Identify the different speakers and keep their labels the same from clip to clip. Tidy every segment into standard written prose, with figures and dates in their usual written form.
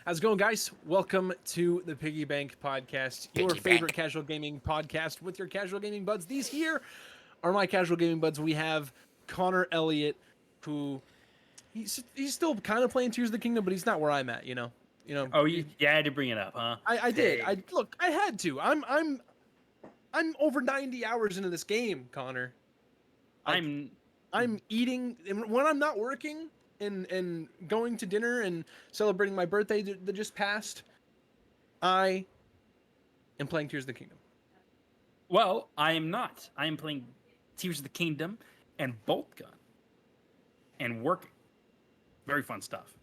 Speaker 1: How's it going, guys? Welcome to the Piggy Bank Podcast, your
Speaker 2: Piggy
Speaker 1: favorite
Speaker 2: Bank.
Speaker 1: casual gaming podcast with your casual gaming buds. These here are my casual gaming buds. We have Connor Elliott, who he's still kind of playing Tears of the Kingdom, but he's not where I'm at.
Speaker 3: Oh, you had to bring it up, huh?
Speaker 1: I did.
Speaker 3: Dang.
Speaker 1: I had to. I'm over 90 hours into this game, Connor.
Speaker 3: I'm
Speaker 1: I'm eating, and when I'm not working and going to dinner and celebrating my birthday that just passed, I am playing Tears of the Kingdom.
Speaker 3: well. I am not. I am playing Tears of the Kingdom and Bolt Gun and working. Very fun stuff.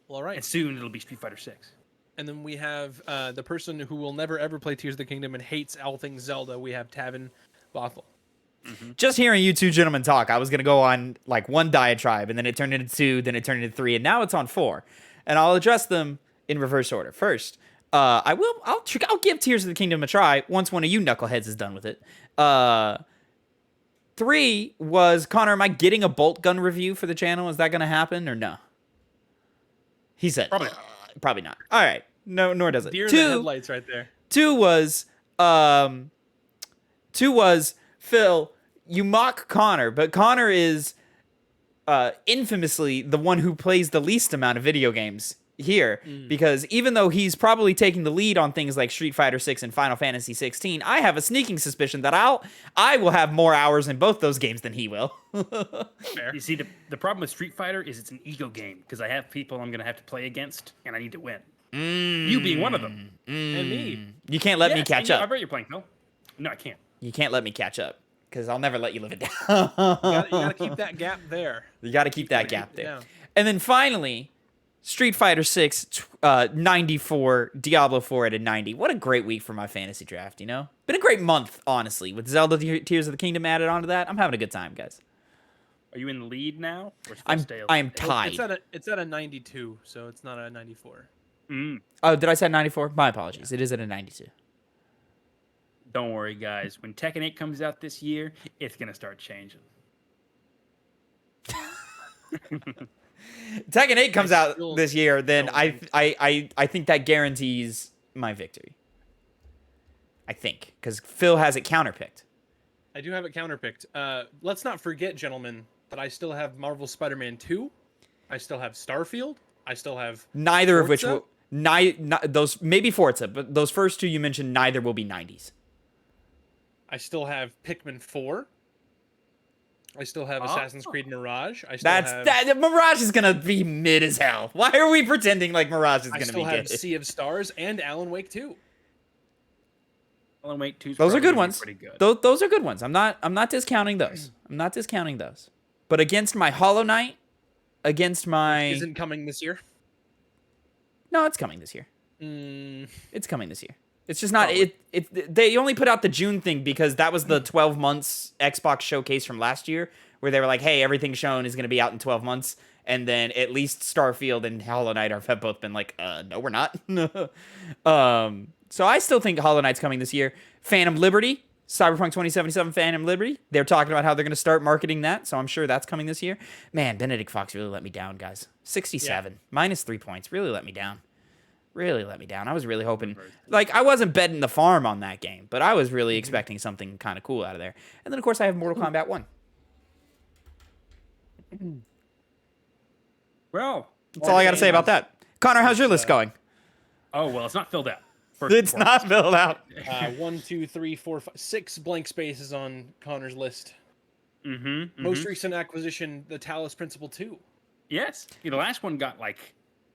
Speaker 1: Well, all right.
Speaker 3: And soon it'll be Street Fighter 6.
Speaker 1: And then we have the person who will never ever play Tears of the Kingdom and hates all things Zelda. We have Tavin Bothel.
Speaker 2: Just hearing you two gentlemen talk, I was going to go on like one diatribe, and then it turned into two, then it turned into three, and now it's on four. And I'll address them in reverse order. First, I'll give Tears of the Kingdom a try once one of you knuckleheads is done with it. Three was, Connor, am I getting a bolt gun review for the channel? Is that going to happen or no? He said,
Speaker 3: Probably not.
Speaker 2: Probably not. All right. No, nor does it.
Speaker 1: Deer in the headlights right there.
Speaker 2: Two was Phil, you mock Connor, but Connor is infamously the one who plays the least amount of video games here, because even though he's probably taking the lead on things like Street Fighter 6 and Final Fantasy 16, I have a sneaking suspicion that I will have more hours in both those games than he will.
Speaker 1: Fair.
Speaker 3: You see, the problem with Street Fighter is it's an ego game because I have people I'm going to have to play against, and I need to win. You being one of them.
Speaker 1: And me.
Speaker 2: You can't let me
Speaker 3: Yes,
Speaker 2: catch
Speaker 3: I
Speaker 2: up.
Speaker 3: bet you're playing. No, I can't.
Speaker 2: You can't let me catch up, because I'll never let you live it down.
Speaker 1: You gotta keep that gap there.
Speaker 2: You got to keep that gap
Speaker 1: it
Speaker 2: there.
Speaker 1: down.
Speaker 2: And then finally, Street Fighter 6, 94, Diablo 4 at a 90. What a great week for my fantasy draft, you know? Been a great month, honestly. With Zelda Tears of the Kingdom added onto that, I'm having a good time, guys.
Speaker 3: Are you in the lead now? Or still
Speaker 2: I am
Speaker 3: stale?
Speaker 2: tied.
Speaker 1: It's at a 92, so it's not a 94.
Speaker 2: Oh, did I say 94? My apologies. It is at a 92.
Speaker 3: Don't worry, guys. When Tekken 8 comes out this year, it's going to start changing.
Speaker 2: Tekken 8 comes out
Speaker 1: still
Speaker 2: this year, then
Speaker 1: don't
Speaker 2: I think that guarantees my victory. I think, because Phil has it counterpicked.
Speaker 1: I do have it counterpicked. Let's not forget, gentlemen, that I still have Marvel Spider-Man 2. I still have Starfield. I still have
Speaker 2: Neither of which
Speaker 1: Forza.
Speaker 2: will... those maybe Forza, but those first two you mentioned, neither will be 90s.
Speaker 1: I still have Pikmin 4. I still have Assassin's Creed Mirage. I still
Speaker 2: That Mirage is gonna be mid as hell. Why are we pretending like Mirage is
Speaker 1: I
Speaker 2: gonna
Speaker 1: still
Speaker 2: be
Speaker 1: have
Speaker 2: good?
Speaker 1: Sea of Stars and Alan Wake 2.
Speaker 3: Alan Wake 2
Speaker 2: Those are good ones.
Speaker 3: Pretty good.
Speaker 2: Those are good ones. I'm not discounting those. I'm not discounting those. But against my Hollow Knight, against my
Speaker 1: Isn't coming this year.
Speaker 2: no, it's coming this year.
Speaker 1: Mm,
Speaker 2: It's coming this year. It's just not they only put out the June thing because that was the 12 months Xbox showcase from last year where they were like, "Hey, everything shown is going to be out in 12 months." And then at least Starfield and Hollow Knight have both been like, "No, we're not." So I still think Hollow Knight's coming this year. Phantom Liberty, Cyberpunk 2077 Phantom Liberty. They're talking about how they're going to start marketing that, so I'm sure that's coming this year. Man, Benedict Fox really let me down, guys. 67, minus 3 points, really let me down. Really let me down. I was really hoping, like, I wasn't betting the farm on that game, but I was really expecting something kind of cool out of there. And then, of course, I have Mortal Kombat 1.
Speaker 3: Well,
Speaker 2: That's all I got to say about that. Connor, how's your list going?
Speaker 3: oh, well, it's not filled out. First
Speaker 2: It's
Speaker 3: and
Speaker 2: not filled out.
Speaker 1: 1, 2, 3, 4, 5, 6 blank spaces on Connor's list.
Speaker 3: foremost.
Speaker 1: Most recent acquisition, the Talos Principle 2.
Speaker 3: Yes. The last one got like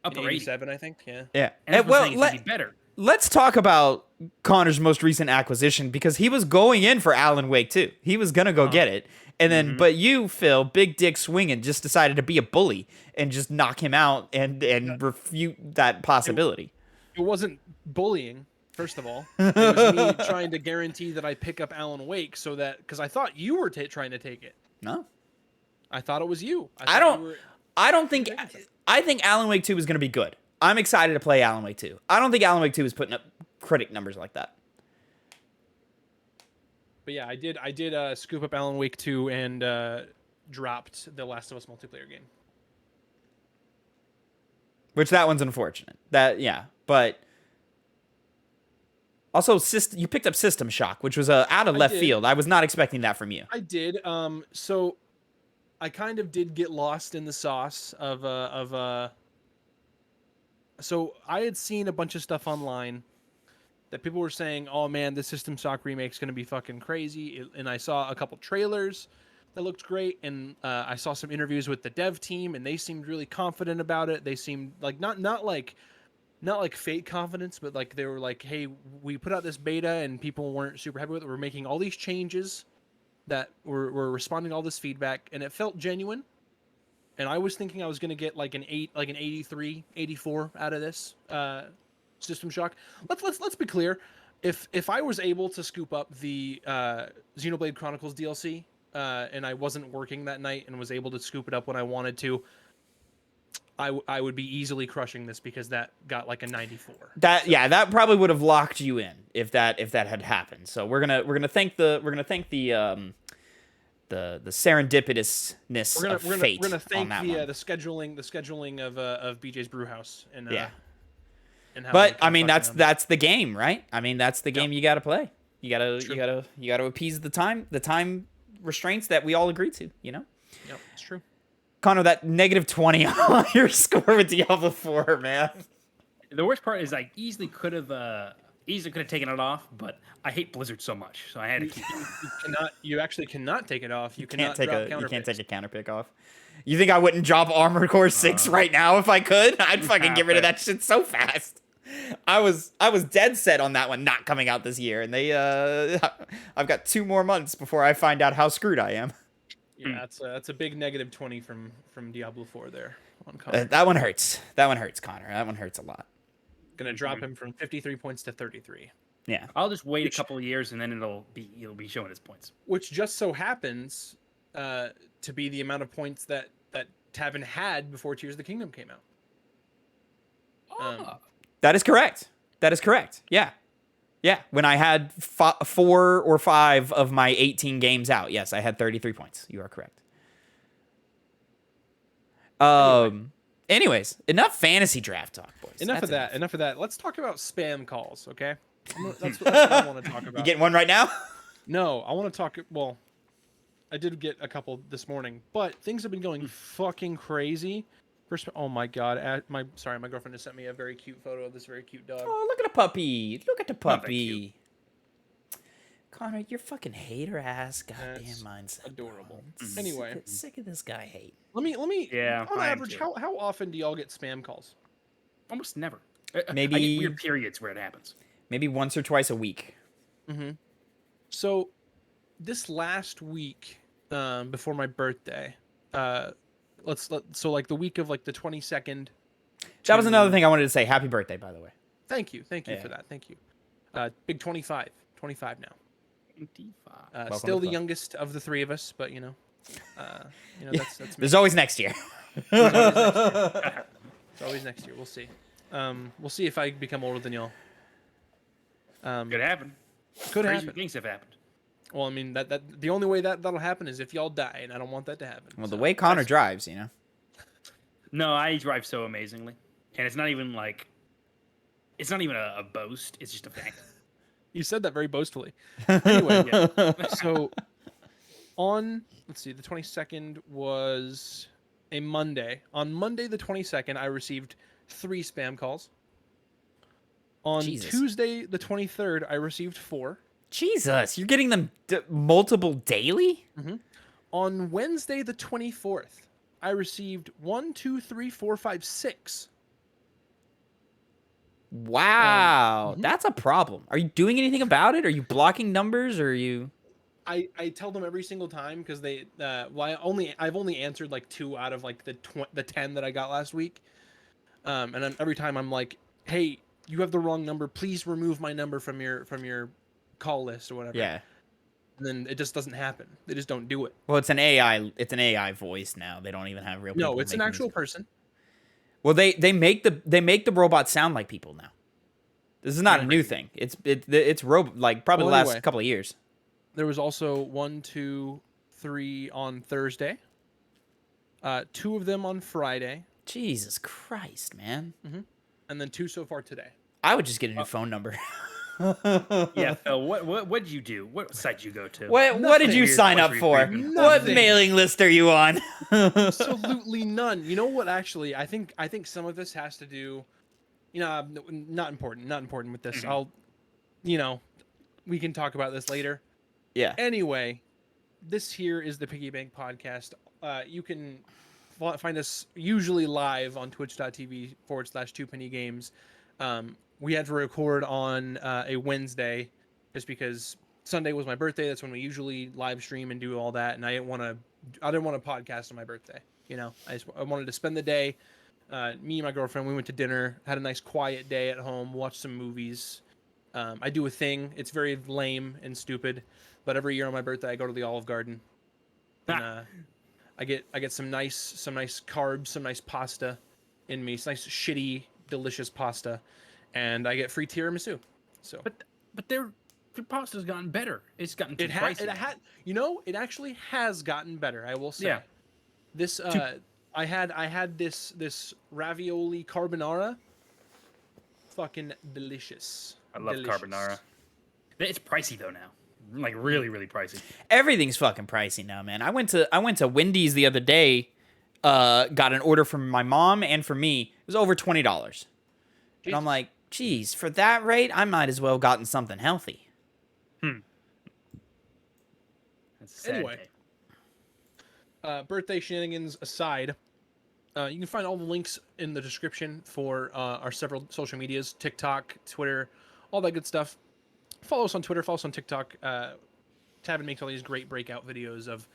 Speaker 3: upper 80.
Speaker 1: 87, I think. Yeah.
Speaker 2: Yeah.
Speaker 3: And that's
Speaker 2: well,
Speaker 3: saying it's gonna be better.
Speaker 2: let's talk about Connor's most recent acquisition because he was going in for Alan Wake too. He was gonna go get it, and then but you, Phil, big dick swinging, just decided to be a bully and just knock him out and refute that possibility.
Speaker 1: It wasn't bullying, first of all. It was me trying to guarantee that I pick up Alan Wake so that, because I thought you were trying to take it.
Speaker 2: No,
Speaker 1: I thought it was you.
Speaker 2: I don't think. I think Alan Wake 2 is gonna be good. I'm excited to play Alan Wake 2. I don't think Alan Wake 2 is putting up critic numbers like that.
Speaker 1: But yeah, I did scoop up Alan Wake 2 and dropped the Last of Us multiplayer game.
Speaker 2: Which that one's unfortunate. But also you picked up System Shock, which was out of left field. I was not expecting that from you.
Speaker 1: I did. So I kind of did get lost in the sauce of. So I had seen a bunch of stuff online that people were saying, "Oh man, the System Shock remake's gonna be fucking crazy," and I saw a couple trailers that looked great, and I saw some interviews with the dev team, and they seemed really confident about it. They seemed like not like fake confidence, but like they were like, "Hey, we put out this beta, and people weren't super happy with it. We're making all these changes that we're responding to all this feedback," and it felt genuine. And I was thinking I was gonna get like an 83, 84 out of this System Shock. Let's be clear. If I was able to scoop up the Xenoblade Chronicles DLC, and I wasn't working that night and was able to scoop it up when I wanted to, I would be easily crushing this because that got like a 94.
Speaker 2: That probably would have locked you in if that had happened. So we're gonna thank the serendipitousness of fate.
Speaker 1: We're gonna thank
Speaker 2: the
Speaker 1: scheduling of BJ's Brewhouse and and how
Speaker 2: but I mean that's the game, right? I mean that's the game you got to play. You gotta appease the time restraints that we all agreed to. You know.
Speaker 1: Yep, it's true.
Speaker 2: Connor, that -20 on your score with Diablo 4, man.
Speaker 3: The worst part is I easily could have taken it off, but I hate Blizzard so much, so I had to keep it.
Speaker 1: You actually cannot take it off. You
Speaker 2: can't
Speaker 1: cannot
Speaker 2: take
Speaker 1: drop
Speaker 2: you can't
Speaker 1: counterpicks.
Speaker 2: take a counter pick off. You think I wouldn't drop Armored Core 6 right now if I could? I'd fucking get rid of that shit so fast. I was dead set on that one not coming out this year, and I've got 2 more months before I find out how screwed I am.
Speaker 1: Yeah, that's a big -20 from Diablo 4 there on Connor.
Speaker 2: That one hurts. That one hurts, Connor. That one hurts a lot.
Speaker 1: Gonna drop him from 53 points to 33.
Speaker 2: Yeah.
Speaker 3: I'll just wait a couple of years and then it'll be showing his points.
Speaker 1: Which just so happens to be the amount of points that Tavin had before Tears of the Kingdom came out.
Speaker 2: That is correct. Yeah. Yeah, when I had 4 or 5 of my 18 games out, yes, I had 33 points. You are correct. Anyways, enough fantasy draft talk, boys.
Speaker 1: Enough of that. Let's talk about spam calls, okay? That's what I want to talk about.
Speaker 2: You getting one right now?
Speaker 1: No, I want to talk. Well, I did get a couple this morning, but things have been going fucking crazy. First, oh my god! My girlfriend just sent me a very cute photo of this very cute dog.
Speaker 2: Oh, look at the puppy! Look at the puppy! Connor, you're fucking hater ass goddamn mindset.
Speaker 1: Adorable.
Speaker 2: Mm-hmm.
Speaker 1: Anyway,
Speaker 2: sick of this guy hate.
Speaker 1: Let me.
Speaker 3: Yeah.
Speaker 1: On average, how often do y'all get spam calls?
Speaker 3: Almost never.
Speaker 2: Maybe
Speaker 3: I get weird periods where it happens.
Speaker 2: Maybe once or twice a week.
Speaker 1: Mm-hmm. So, this last week, before my birthday, so like the week of like the 22nd.
Speaker 2: That was another thing I wanted to say. Happy birthday, by the way.
Speaker 1: Thank you for that. Thank you. Big 25 now.
Speaker 3: 25.
Speaker 1: Still the youngest of the 3 of us, but that's me.
Speaker 2: There's always next year.
Speaker 1: It's always next year. We'll see. We'll see if I become older than y'all.
Speaker 3: Could happen.
Speaker 1: Could
Speaker 3: Crazy
Speaker 1: happen.
Speaker 3: things have happened.
Speaker 1: Well, I mean that the only way that'll happen is if y'all die, and I don't want that to happen.
Speaker 2: Well, the way Connor drives, you know.
Speaker 3: No, I drive so amazingly, and it's not even a boast. It's just a fact.
Speaker 1: You said that very boastfully. Anyway, so let's see, the 22nd was a Monday. On Monday the 22nd, I received 3 spam calls. On Tuesday the 23rd, I received 4.
Speaker 2: Jesus, you're getting them multiple daily?
Speaker 1: Mm-hmm. On Wednesday the 24th, I received 1, 2, 3, 4, 5, 6.
Speaker 2: Wow, that's a problem. Are you doing anything about it? Are you blocking numbers, or are you?
Speaker 1: I tell them every single time because they I've only answered like 2 out of like the 10 that I got last week, and then every time I'm like, hey, you have the wrong number. Please remove my number from your call list or whatever.
Speaker 2: Yeah.
Speaker 1: And then it just doesn't happen. They just don't do it.
Speaker 2: Well, it's an AI. It's an AI voice now. They don't even have real people.
Speaker 1: No, it's an actual person.
Speaker 2: Well, they make the robot sound like people now. This is not a new thing. It's probably the last couple of years.
Speaker 1: There was also 1, 2, 3 on Thursday. 2 of them on Friday.
Speaker 2: Jesus Christ, man.
Speaker 1: And then 2 so far today.
Speaker 2: I would just get a new phone number.
Speaker 3: Yeah, Phil. What did you do? What site did you go to?
Speaker 2: What did you
Speaker 3: Weird
Speaker 2: sign up
Speaker 3: place
Speaker 2: for?
Speaker 3: were you creeping?
Speaker 2: What
Speaker 1: Nothing.
Speaker 2: mailing list are you on?
Speaker 1: Absolutely none. You know what? Actually, I think some of this has to do. Not important with this. I'll, we can talk about this later.
Speaker 2: Yeah.
Speaker 1: Anyway, this here is the Piggy Bank podcast. You can find us usually live on twitch.tv/2pennygames. We had to record on a Wednesday just because Sunday was my birthday. That's when we usually live stream and do all that. And I didn't want to podcast on my birthday. I wanted to spend the day. Me and my girlfriend, we went to dinner, had a nice quiet day at home, watched some movies. I do a thing. It's very lame and stupid, but every year on my birthday, I go to the Olive Garden. And, I get some nice carbs, some nice pasta in me. It's nice, shitty, delicious pasta, and I get free tiramisu. So,
Speaker 3: But their pasta's gotten better. It's gotten too
Speaker 1: it
Speaker 3: pricey.
Speaker 1: it actually has gotten better. I will say.
Speaker 3: Yeah.
Speaker 1: This I had this ravioli carbonara. Fucking delicious.
Speaker 3: I love carbonara. It's pricey though now. Like really, really pricey.
Speaker 2: Everything's fucking pricey now, man. I went to Wendy's the other day, got an order from my mom and for me. It was over $20. And I'm like, geez, for that rate, I might as well have gotten something healthy.
Speaker 3: That's a sad
Speaker 1: Anyway.
Speaker 3: day.
Speaker 1: Birthday shenanigans aside, you can find all the links in the description for our several social medias, TikTok, Twitter, all that good stuff. Follow us on Twitter, follow us on TikTok. Tavin makes all these great breakout videos of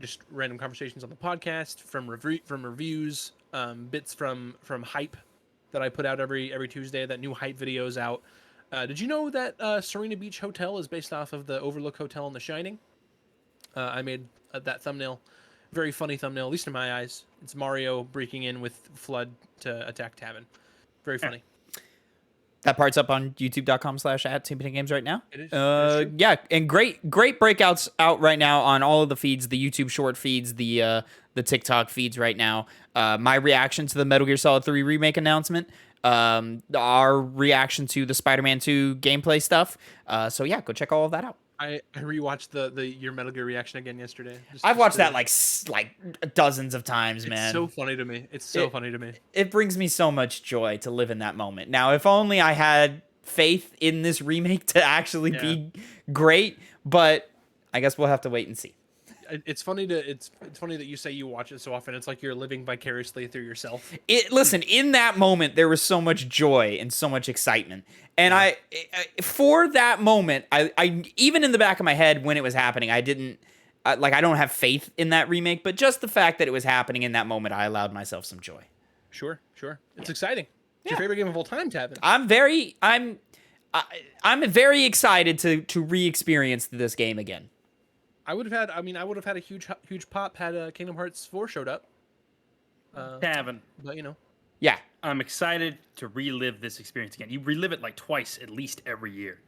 Speaker 1: just random conversations on the podcast, from reviews, bits from hype that I put out every Tuesday. That new hype video is out. Did you know that Serena Beach Hotel is based off of the Overlook Hotel in The Shining? I made that thumbnail. Very funny thumbnail, at least in my eyes. It's Mario breaking in with Flood to attack Tavin. Very funny.
Speaker 2: That part's up on youtube.com/@2pennygames right now.
Speaker 1: It is true.
Speaker 2: Yeah, and great breakouts out right now on all of the feeds, the YouTube short feeds, the TikTok feeds right now. My reaction to the Metal Gear Solid 3 remake announcement, our reaction to the Spider-Man 2 gameplay stuff. So yeah, go check all of that out.
Speaker 1: I rewatched your Metal Gear reaction again yesterday.
Speaker 2: I've watched that like dozens of times, man.
Speaker 1: It's so funny to me. It's so funny to me.
Speaker 2: It brings me so much joy to live in that moment. Now, if only I had faith in this remake to actually be great, but I guess we'll have to wait and see.
Speaker 1: It's funny it's funny that you say you watch it so often. It's like you're living vicariously through yourself.
Speaker 2: Listen, in that moment, there was so much joy and so much excitement. And I for that moment, I even in the back of my head when it was happening, I didn't, I don't have faith in that remake, but just the fact that it was happening in that moment, I allowed myself some joy.
Speaker 1: Sure. It's exciting. It's your favorite game of all time, Tavin.
Speaker 2: I'm very excited to re-experience this game again.
Speaker 1: I would have had a huge pop had Kingdom Hearts 4 showed up.
Speaker 3: Tavin.
Speaker 1: But
Speaker 2: Yeah.
Speaker 3: I'm excited to relive this experience again. You relive it like twice at least every year.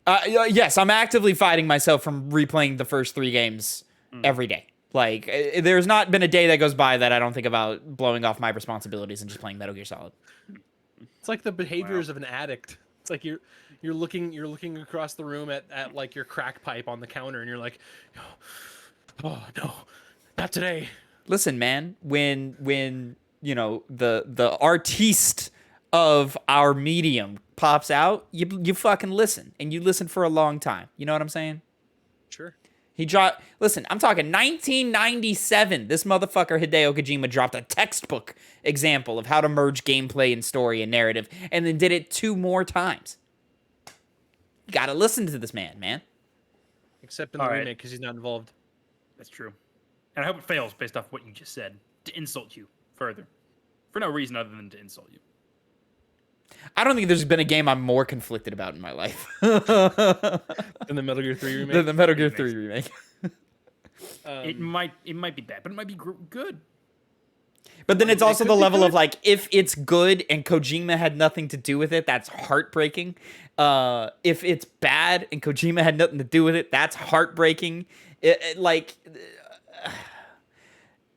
Speaker 2: Yes, I'm actively fighting myself from replaying the first 3 games every day. Like, there's not been a day that goes by that I don't think about blowing off my responsibilities and just playing Metal Gear Solid.
Speaker 1: it's like the behaviors of an addict. It's like you're looking across the room at like your crack pipe on the counter, and you're like, oh no, not today.
Speaker 2: Listen, man, when the artiste of our medium pops out, you fucking listen, and you listen for a long time. You know what I'm saying?
Speaker 1: Sure.
Speaker 2: Listen, I'm talking 1997. This motherfucker Hideo Kojima dropped a textbook example of how to merge gameplay and story and narrative, and then did it 2 more times. You gotta listen to this man.
Speaker 1: Except in the remake, because he's not involved.
Speaker 3: That's true. And I hope it fails based off what you just said to insult you further. For no reason other than to insult you.
Speaker 2: I don't think there's been a game I'm more conflicted about in my life
Speaker 1: In the Metal Gear 3 remake.
Speaker 2: than the Metal Gear 3 remake.
Speaker 3: It might be bad, but it might be good.
Speaker 2: But then it's
Speaker 1: It
Speaker 2: also
Speaker 1: could
Speaker 2: the
Speaker 1: be
Speaker 2: level
Speaker 1: good.
Speaker 2: of like, if it's good and Kojima had nothing to do with it, that's heartbreaking. If it's bad and Kojima had nothing to do with it, that's heartbreaking.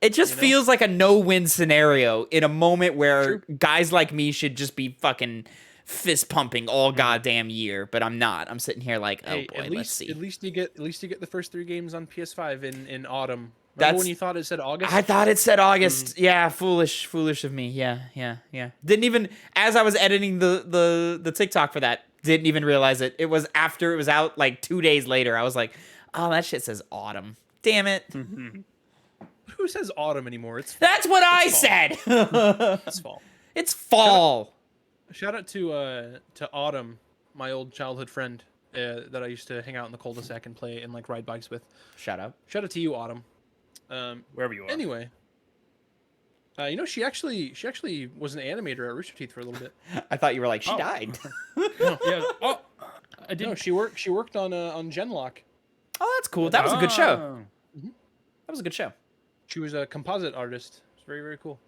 Speaker 2: It just feels like a no-win scenario in a moment where
Speaker 1: True.
Speaker 2: guys like me should just be fucking fist pumping all goddamn year, but I'm not. I'm sitting here like, oh
Speaker 1: Hey,
Speaker 2: boy, let's see.
Speaker 1: At least you get the first 3 games on PS5 in autumn. Remember
Speaker 2: That's-
Speaker 1: when you thought it said August?
Speaker 2: I thought it said August. Yeah, foolish of me. Yeah. Didn't even, as I was editing the TikTok for that, didn't even realize it. It was after it was out, like 2 days later. I was like, oh, that shit says autumn. Damn it.
Speaker 1: Who says autumn anymore? It's
Speaker 2: That's what I
Speaker 1: fall.
Speaker 2: said.
Speaker 1: it's fall.
Speaker 2: It's fall.
Speaker 1: Shout out to Autumn, my old childhood friend that I used to hang out in the cul-de-sac and play and like ride bikes with.
Speaker 2: Shut up.
Speaker 1: Shout out to you, Autumn.
Speaker 3: Wherever you are.
Speaker 1: Anyway, you know she actually was an animator at Rooster Teeth for a little bit.
Speaker 2: I thought you were like, she died.
Speaker 3: Yeah. Oh, I didn't.
Speaker 1: No, she worked on Genlock.
Speaker 2: Oh, that's cool. That was a good show.
Speaker 3: Oh.
Speaker 2: That was a good show.
Speaker 1: She was a composite artist. It's very, very cool.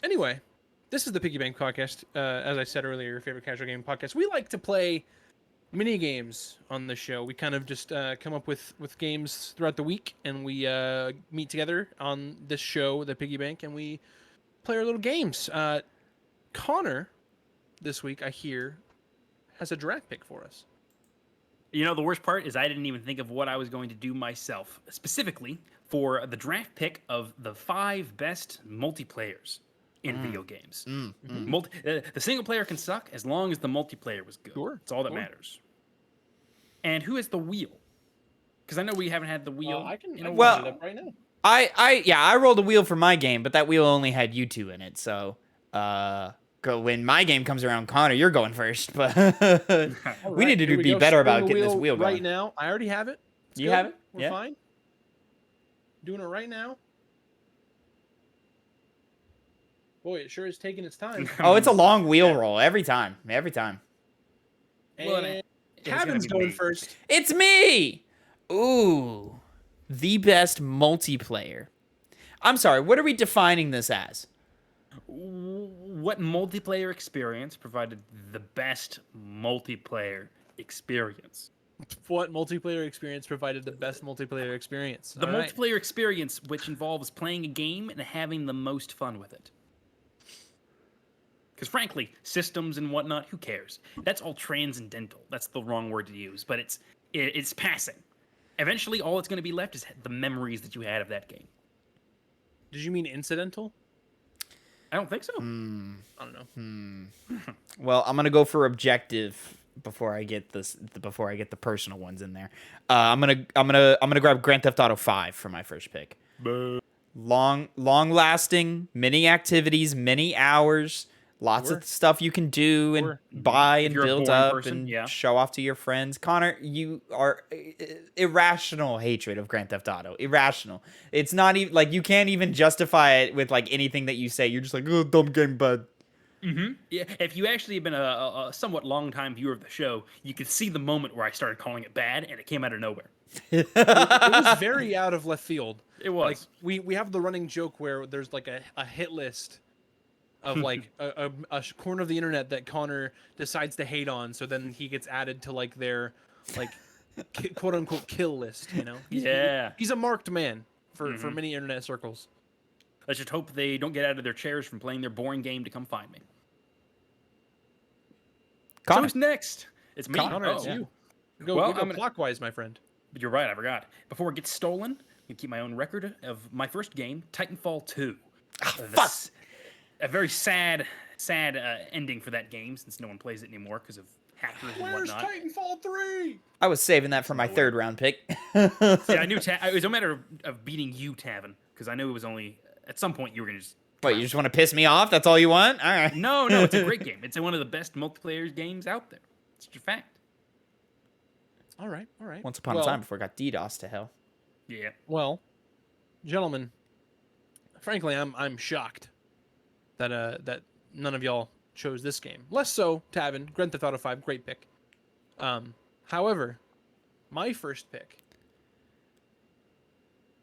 Speaker 1: Anyway, this is the Piggy Bank podcast. As I said earlier, your favorite casual game podcast. We like to play mini games on the show. We kind of just come up with games throughout the week, and we meet together on this show, the Piggy Bank, and we play our little games. Connor, this week, I hear, has a draft pick for us.
Speaker 3: You know, the worst part is I didn't even think of what I was going to do myself, specifically for the draft pick of the 5 best multiplayers in video games. The single player can suck as long as the multiplayer was good.
Speaker 1: Sure,
Speaker 3: It's all that
Speaker 1: sure.
Speaker 3: matters. And who has the wheel? Because I know we haven't had the wheel.
Speaker 1: I can
Speaker 3: in a
Speaker 2: well-
Speaker 1: look it up right now.
Speaker 2: I rolled a wheel for my game, but that wheel only had you 2 in it. So, when my game comes around, Connor, you're going first. But we need to be better about getting this wheel going.
Speaker 1: right now. I already have it. It's
Speaker 2: You
Speaker 1: good.
Speaker 2: have it?
Speaker 1: We're
Speaker 2: Yeah.
Speaker 1: fine. Doing it right now. Boy, it sure is taking its time.
Speaker 2: Oh, it's a long wheel roll every time. Every time.
Speaker 3: Well,
Speaker 1: And
Speaker 3: it's gonna
Speaker 1: Tavin's
Speaker 3: be
Speaker 1: going
Speaker 3: me.
Speaker 1: first.
Speaker 2: It's me. Ooh, the best multiplayer. I'm sorry. What are we defining this as?
Speaker 3: What multiplayer experience provided the best multiplayer experience?
Speaker 1: What multiplayer experience provided the best multiplayer experience?
Speaker 3: The
Speaker 1: All right.
Speaker 3: multiplayer experience, which involves playing a game and having the most fun with it. Because frankly, systems and whatnot, who cares? That's all transcendental. That's the wrong word to use, but it's passing. Eventually, all that's going to be left is the memories that you had of that game.
Speaker 1: Did you mean incidental?
Speaker 3: I don't think so.
Speaker 1: I don't know.
Speaker 2: Well, I'm gonna go for objective before I get the personal ones in there. I'm gonna grab Grand Theft Auto 5 for my first pick. Long lasting, many activities, many hours, lots
Speaker 1: Sure.
Speaker 2: of stuff you can do and
Speaker 1: Sure.
Speaker 2: buy and
Speaker 3: you're a
Speaker 2: build
Speaker 3: boring
Speaker 2: up
Speaker 3: person,
Speaker 2: and
Speaker 3: yeah.
Speaker 2: show off to your friends. Connor, you are irrational hatred of Grand Theft Auto. Irrational. It's not even like you can't even justify it with like anything that you say. You're just like, oh, dumb game, bud.
Speaker 3: Yeah, if you actually have been a somewhat long time viewer of the show, you could see the moment where I started calling it bad, and it came out of nowhere.
Speaker 1: It was very out of left field.
Speaker 3: It was.
Speaker 1: Like we have the running joke where there's like a hit list of like a corner of the internet that Connor decides to hate on, so then he gets added to like their like quote unquote kill list. You know?
Speaker 3: Yeah.
Speaker 1: He's a marked man for many internet circles.
Speaker 3: Let's just hope they don't get out of their chairs from playing their boring game to come find me. So
Speaker 2: Connor.
Speaker 3: who's next? It's me.
Speaker 1: Connor, it's
Speaker 3: Oh.
Speaker 1: you. Go,
Speaker 3: Well,
Speaker 1: we'll go
Speaker 3: I'm gonna-
Speaker 1: clockwise, my friend.
Speaker 3: But you're right, I forgot. Before it gets stolen, I'm gonna keep my own record of my first game, Titanfall 2.
Speaker 2: fuck.
Speaker 3: A very sad ending for that game since no one plays it anymore because of hackers and
Speaker 1: Where's
Speaker 3: whatnot.
Speaker 1: Titanfall 3?
Speaker 2: I was saving that for my 3rd round pick.
Speaker 3: See, I knew it was a matter of beating you, Tavin, because I knew it was only at some point you were gonna just.
Speaker 2: What, you just want to piss me off? That's all you want? All right.
Speaker 3: No, it's a great game. It's one of the best multiplayer games out there. It's just a fact.
Speaker 1: All right, all right.
Speaker 2: Once upon a time before I got DDoS to hell.
Speaker 3: Yeah.
Speaker 1: Well, gentlemen, frankly, I'm shocked that none of y'all chose this game. Less so, Tavin, Grand Theft Auto 5, great pick. However, my first pick,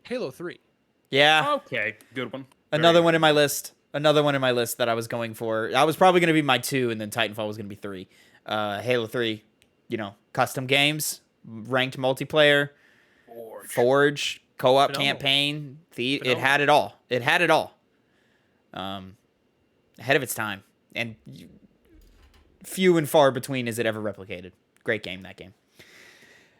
Speaker 1: Halo 3.
Speaker 2: Yeah.
Speaker 3: Okay, good one.
Speaker 2: Another one in my list. Another one in my list that I was going for. I was probably going to be my 2, and then Titanfall was going to be 3. Halo 3, custom games, ranked multiplayer, Forge, co-op
Speaker 1: Phenomenal.
Speaker 2: campaign. It
Speaker 1: Phenomenal.
Speaker 2: had it all. It had it all. Ahead of its time, and few and far between is it ever replicated. Great game, that game.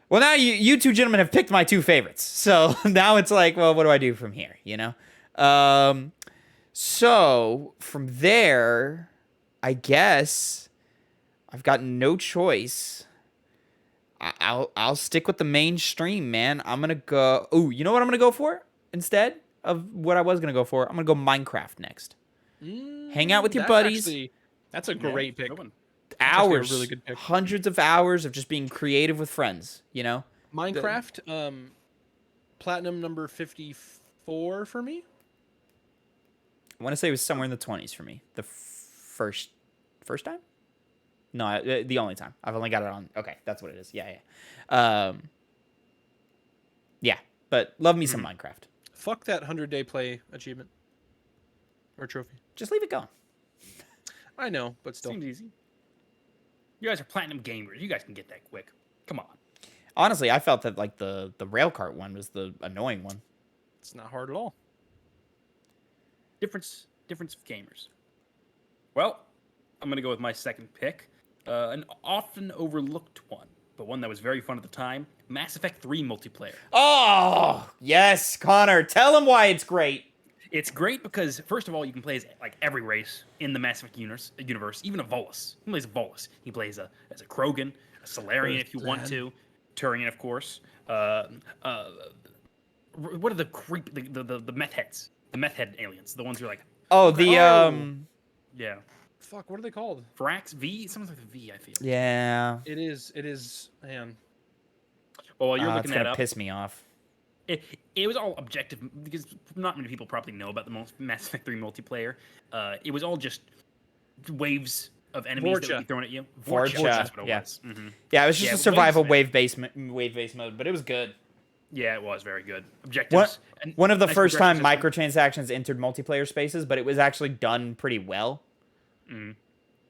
Speaker 2: Well, now you two gentlemen have picked my two favorites, so now it's like, well, what do I do from here? You know. So from there, I guess I've got no choice. I'll stick with the mainstream, man. I'm gonna go. Oh, you know what I'm gonna go for instead of what I was gonna go for? I'm gonna go Minecraft next. Hang out with your buddies.
Speaker 1: That's a great pick.
Speaker 3: Good one.
Speaker 1: actually a
Speaker 2: Hours,
Speaker 1: really good pick.
Speaker 2: hundreds of hours of just being creative with friends. You know,
Speaker 1: Minecraft, platinum number 54 for me.
Speaker 2: I want to say it was somewhere in the 20s for me. The first time. No, the only time. I've only got it on. Okay, that's what it is. Yeah. Yeah, but love me some Minecraft.
Speaker 1: Fuck that 100-day play achievement or trophy.
Speaker 2: Just leave it going.
Speaker 1: I know, but still.
Speaker 3: Seems easy. You guys are platinum gamers. You guys can get that quick. Come on.
Speaker 2: Honestly, I felt that like the rail cart one was the annoying one.
Speaker 1: It's not hard at all.
Speaker 3: Difference of gamers. Well, I'm gonna go with my second pick. An often overlooked one, but one that was very fun at the time. Mass Effect 3 multiplayer.
Speaker 2: Oh yes, Connor, tell him why it's great.
Speaker 3: It's great because, first of all, you can play as like every race in the Mass Effect universe, even a Volus. He plays a Volus. He plays as a Krogan, a Solarian if you want to, Turian, of course. What are the meth heads? The meth head aliens, the ones who are like, yeah,
Speaker 1: Fuck, what are they called?
Speaker 3: Vrax V, something like a V, I feel.
Speaker 2: Yeah.
Speaker 1: It is, man.
Speaker 3: Well, while you're
Speaker 2: It's
Speaker 3: looking that
Speaker 2: gonna
Speaker 3: up,
Speaker 2: piss me off.
Speaker 3: it was all objective because not many people probably know about the Mass Effect 3 multiplayer. It was all just waves of enemies that would be thrown at you.
Speaker 2: Vorcha,
Speaker 3: That's what it
Speaker 2: yeah.
Speaker 3: was.
Speaker 2: Yeah, it was just
Speaker 3: Yeah,
Speaker 2: a survival
Speaker 3: waves,
Speaker 2: wave-based mode, but it was good.
Speaker 3: Yeah, it was very good. Objectives.
Speaker 2: One of the
Speaker 3: nice
Speaker 2: first time
Speaker 3: progression system.
Speaker 2: microtransactions entered multiplayer spaces, but it was actually done pretty well,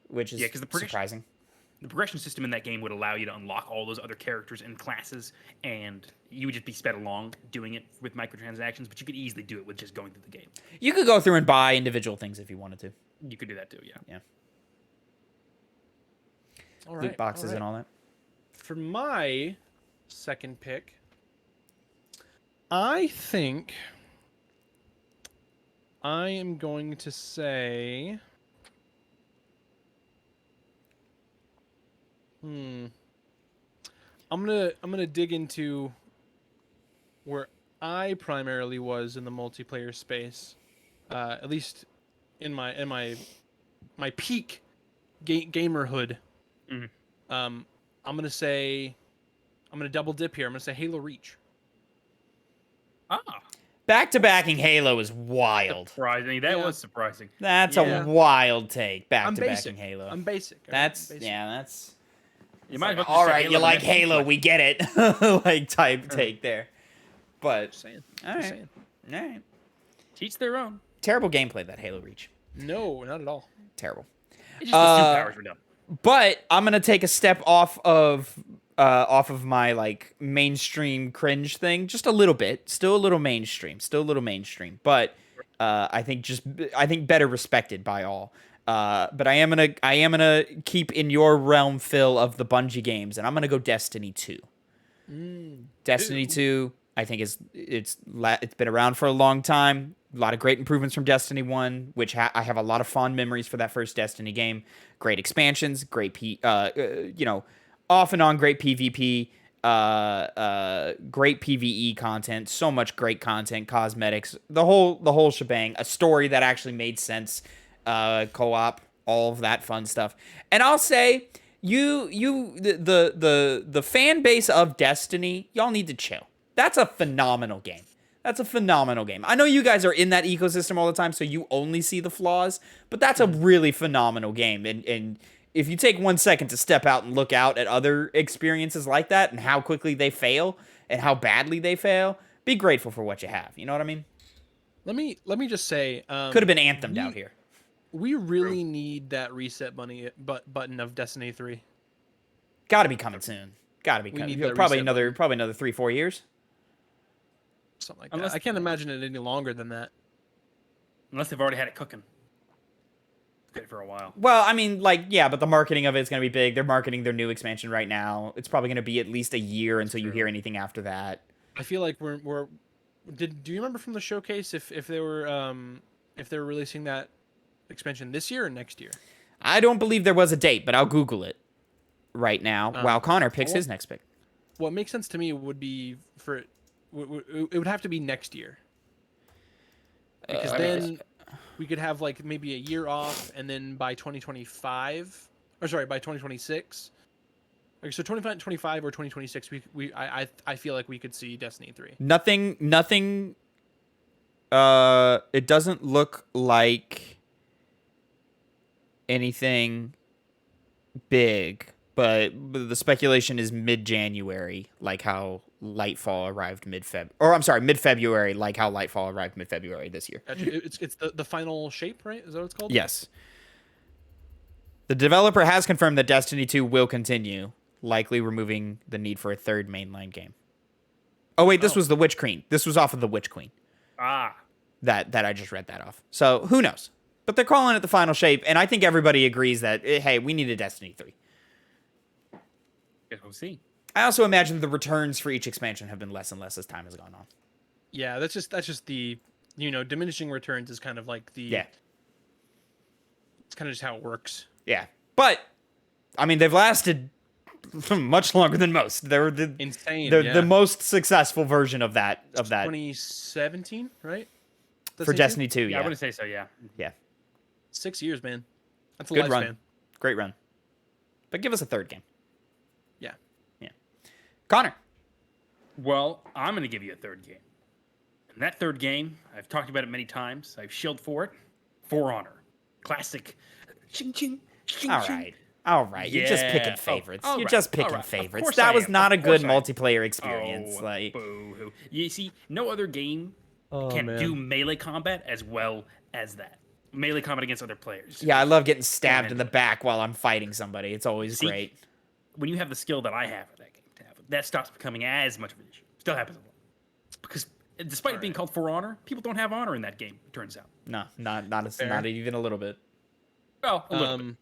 Speaker 2: which is
Speaker 3: 'cause the
Speaker 2: surprising.
Speaker 3: The progression system in that game would allow you to unlock all those other characters and classes, and you would just be sped along doing it with microtransactions, but you could easily do it with just going through the game.
Speaker 2: You could go through and buy individual things if you wanted to.
Speaker 3: You could do that too, yeah.
Speaker 2: Yeah.
Speaker 1: All right.
Speaker 2: Loot boxes and all that.
Speaker 1: For my second pick, I think I am going to say I'm gonna dig into where I primarily was in the multiplayer space, at least in my peak gamerhood. I'm gonna double dip here. I'm gonna say Halo Reach.
Speaker 2: Back-to-backing Halo is wild.
Speaker 3: Surprising. That was surprising.
Speaker 2: That's
Speaker 1: Yeah.
Speaker 2: a wild take.
Speaker 1: I'm
Speaker 2: Back-to-backing
Speaker 1: basic.
Speaker 2: Halo.
Speaker 1: I'm basic. all right?
Speaker 2: That's
Speaker 1: I'm basic.
Speaker 2: that's.
Speaker 3: You might as well just
Speaker 2: All
Speaker 3: say
Speaker 2: right,
Speaker 3: Halo
Speaker 2: you
Speaker 3: the
Speaker 2: like
Speaker 3: next
Speaker 2: Halo,
Speaker 3: week.
Speaker 2: we get it. Like type take there. But
Speaker 1: Just saying.
Speaker 2: all
Speaker 1: Just
Speaker 2: right,
Speaker 1: saying.
Speaker 2: all right.
Speaker 3: Teach their own.
Speaker 2: Terrible gameplay that Halo Reach.
Speaker 1: No, not at all.
Speaker 2: Terrible.
Speaker 3: It's just the suit powers were dumb.
Speaker 2: But I'm gonna take a step off of my like mainstream cringe thing, just a little bit. Still a little mainstream. But I think better respected by all. But I am gonna keep in your realm, Phil, of the Bungie games, and I'm gonna go Destiny 2. Destiny 2, I think it's been around for a long time. A lot of great improvements from Destiny 1, which I have a lot of fond memories for that first Destiny game. Great expansions, great off and on great PvP, great PvE content, so much great content, cosmetics, the whole shebang, a story that actually made sense, co-op, all of that fun stuff. And I'll say the fan base of Destiny, y'all need to chill. That's a phenomenal game. I know you guys are in that ecosystem all the time, so you only see the flaws, but that's a really phenomenal game. And if you take 1 second to step out and look out at other experiences like that and how quickly they fail and how badly they fail, be grateful for what you have. You know what I mean?
Speaker 1: Let me just say,
Speaker 2: Could have been Anthemed out here.
Speaker 1: We really need that reset button of Destiny 3.
Speaker 2: Got to be coming soon. Got to be
Speaker 1: We
Speaker 2: coming.
Speaker 1: need that
Speaker 2: Probably
Speaker 1: reset
Speaker 2: another 3-4 years.
Speaker 1: something like
Speaker 3: Unless-
Speaker 1: that. I can't imagine it any longer than that.
Speaker 3: Unless they've already had it cooking. Good for a while.
Speaker 2: Well, I mean, like, yeah, but the marketing of it's going to be big. They're marketing their new expansion right now. It's probably going to be at least a year until you hear anything after that.
Speaker 1: I feel like we're do you remember from the showcase if they were releasing that expansion this year or next year?
Speaker 2: I don't believe there was a date, but I'll Google it right now while Connor picks
Speaker 1: well-
Speaker 2: his next pick.
Speaker 1: What makes sense to me would be for it would have to be next year. Because then we could have like maybe a year off, and then by 2025, or sorry, by 2026. Okay, so 2025 or 2026, I feel like we could see Destiny 3.
Speaker 2: Nothing. It doesn't look like anything big, but the speculation is mid-January, like how Lightfall arrived mid-Feb. Or I'm sorry, mid-February, like how Lightfall arrived mid-February this year.
Speaker 1: It's the final shape, right? Is that what it's called?
Speaker 2: Yes. The developer has confirmed that Destiny 2 will continue, likely removing the need for a third mainline game. Oh wait, this was the Witch Queen. This was off of the Witch Queen.
Speaker 3: Ah.
Speaker 2: That I just read that off. So who knows? But they're calling it the final shape, and I think everybody agrees that hey, we need a Destiny 3.
Speaker 3: Guess we'll see.
Speaker 2: I also imagine the returns for each expansion have been less and less as time has gone on.
Speaker 1: Yeah, that's just the diminishing returns is kind of like the
Speaker 2: Yeah.
Speaker 1: It's kind of just how it works.
Speaker 2: Yeah. But I mean, they've lasted much longer than most. They're
Speaker 1: Insane.
Speaker 2: They're
Speaker 1: yeah.
Speaker 2: the most successful version of that
Speaker 1: 2017, right?
Speaker 2: for Destiny 2.
Speaker 3: Yeah,
Speaker 2: Yeah.
Speaker 3: I wouldn't say so. Yeah.
Speaker 2: Yeah.
Speaker 1: 6 years, man. That's a
Speaker 2: Good
Speaker 1: lifespan.
Speaker 2: run. Great run. But give us a third game.
Speaker 1: Yeah.
Speaker 2: Yeah. Connor.
Speaker 3: Well, I'm going to give you a third game. And that third game, I've talked about it many times. I've shilled for it. For Honor. Classic. Ching, ching, ching,
Speaker 2: All
Speaker 3: ching.
Speaker 2: right. All right. You're just
Speaker 3: Yeah.
Speaker 2: picking
Speaker 3: Oh,
Speaker 2: favorites.
Speaker 3: all
Speaker 2: You're
Speaker 3: right,
Speaker 2: just
Speaker 3: all
Speaker 2: picking
Speaker 3: right. Of
Speaker 2: favorites.
Speaker 3: course
Speaker 2: That
Speaker 3: I
Speaker 2: was
Speaker 3: am.
Speaker 2: not a
Speaker 3: Of
Speaker 2: good
Speaker 3: course I am.
Speaker 2: multiplayer experience.
Speaker 3: Oh,
Speaker 2: Like,
Speaker 3: boo-hoo. You see, no other game can
Speaker 1: man.
Speaker 3: do melee combat as well as that. Melee combat against other players.
Speaker 2: yeah, I love getting stabbed in the back while I'm fighting somebody. It's always
Speaker 3: See,
Speaker 2: great.
Speaker 3: When you have the skill that I have for that game, that stops becoming as much of an issue. Still happens a lot. Because despite it being called For Honor, people don't have honor in that game, it turns out.
Speaker 2: No, not even a little bit.
Speaker 3: Well, a little bit.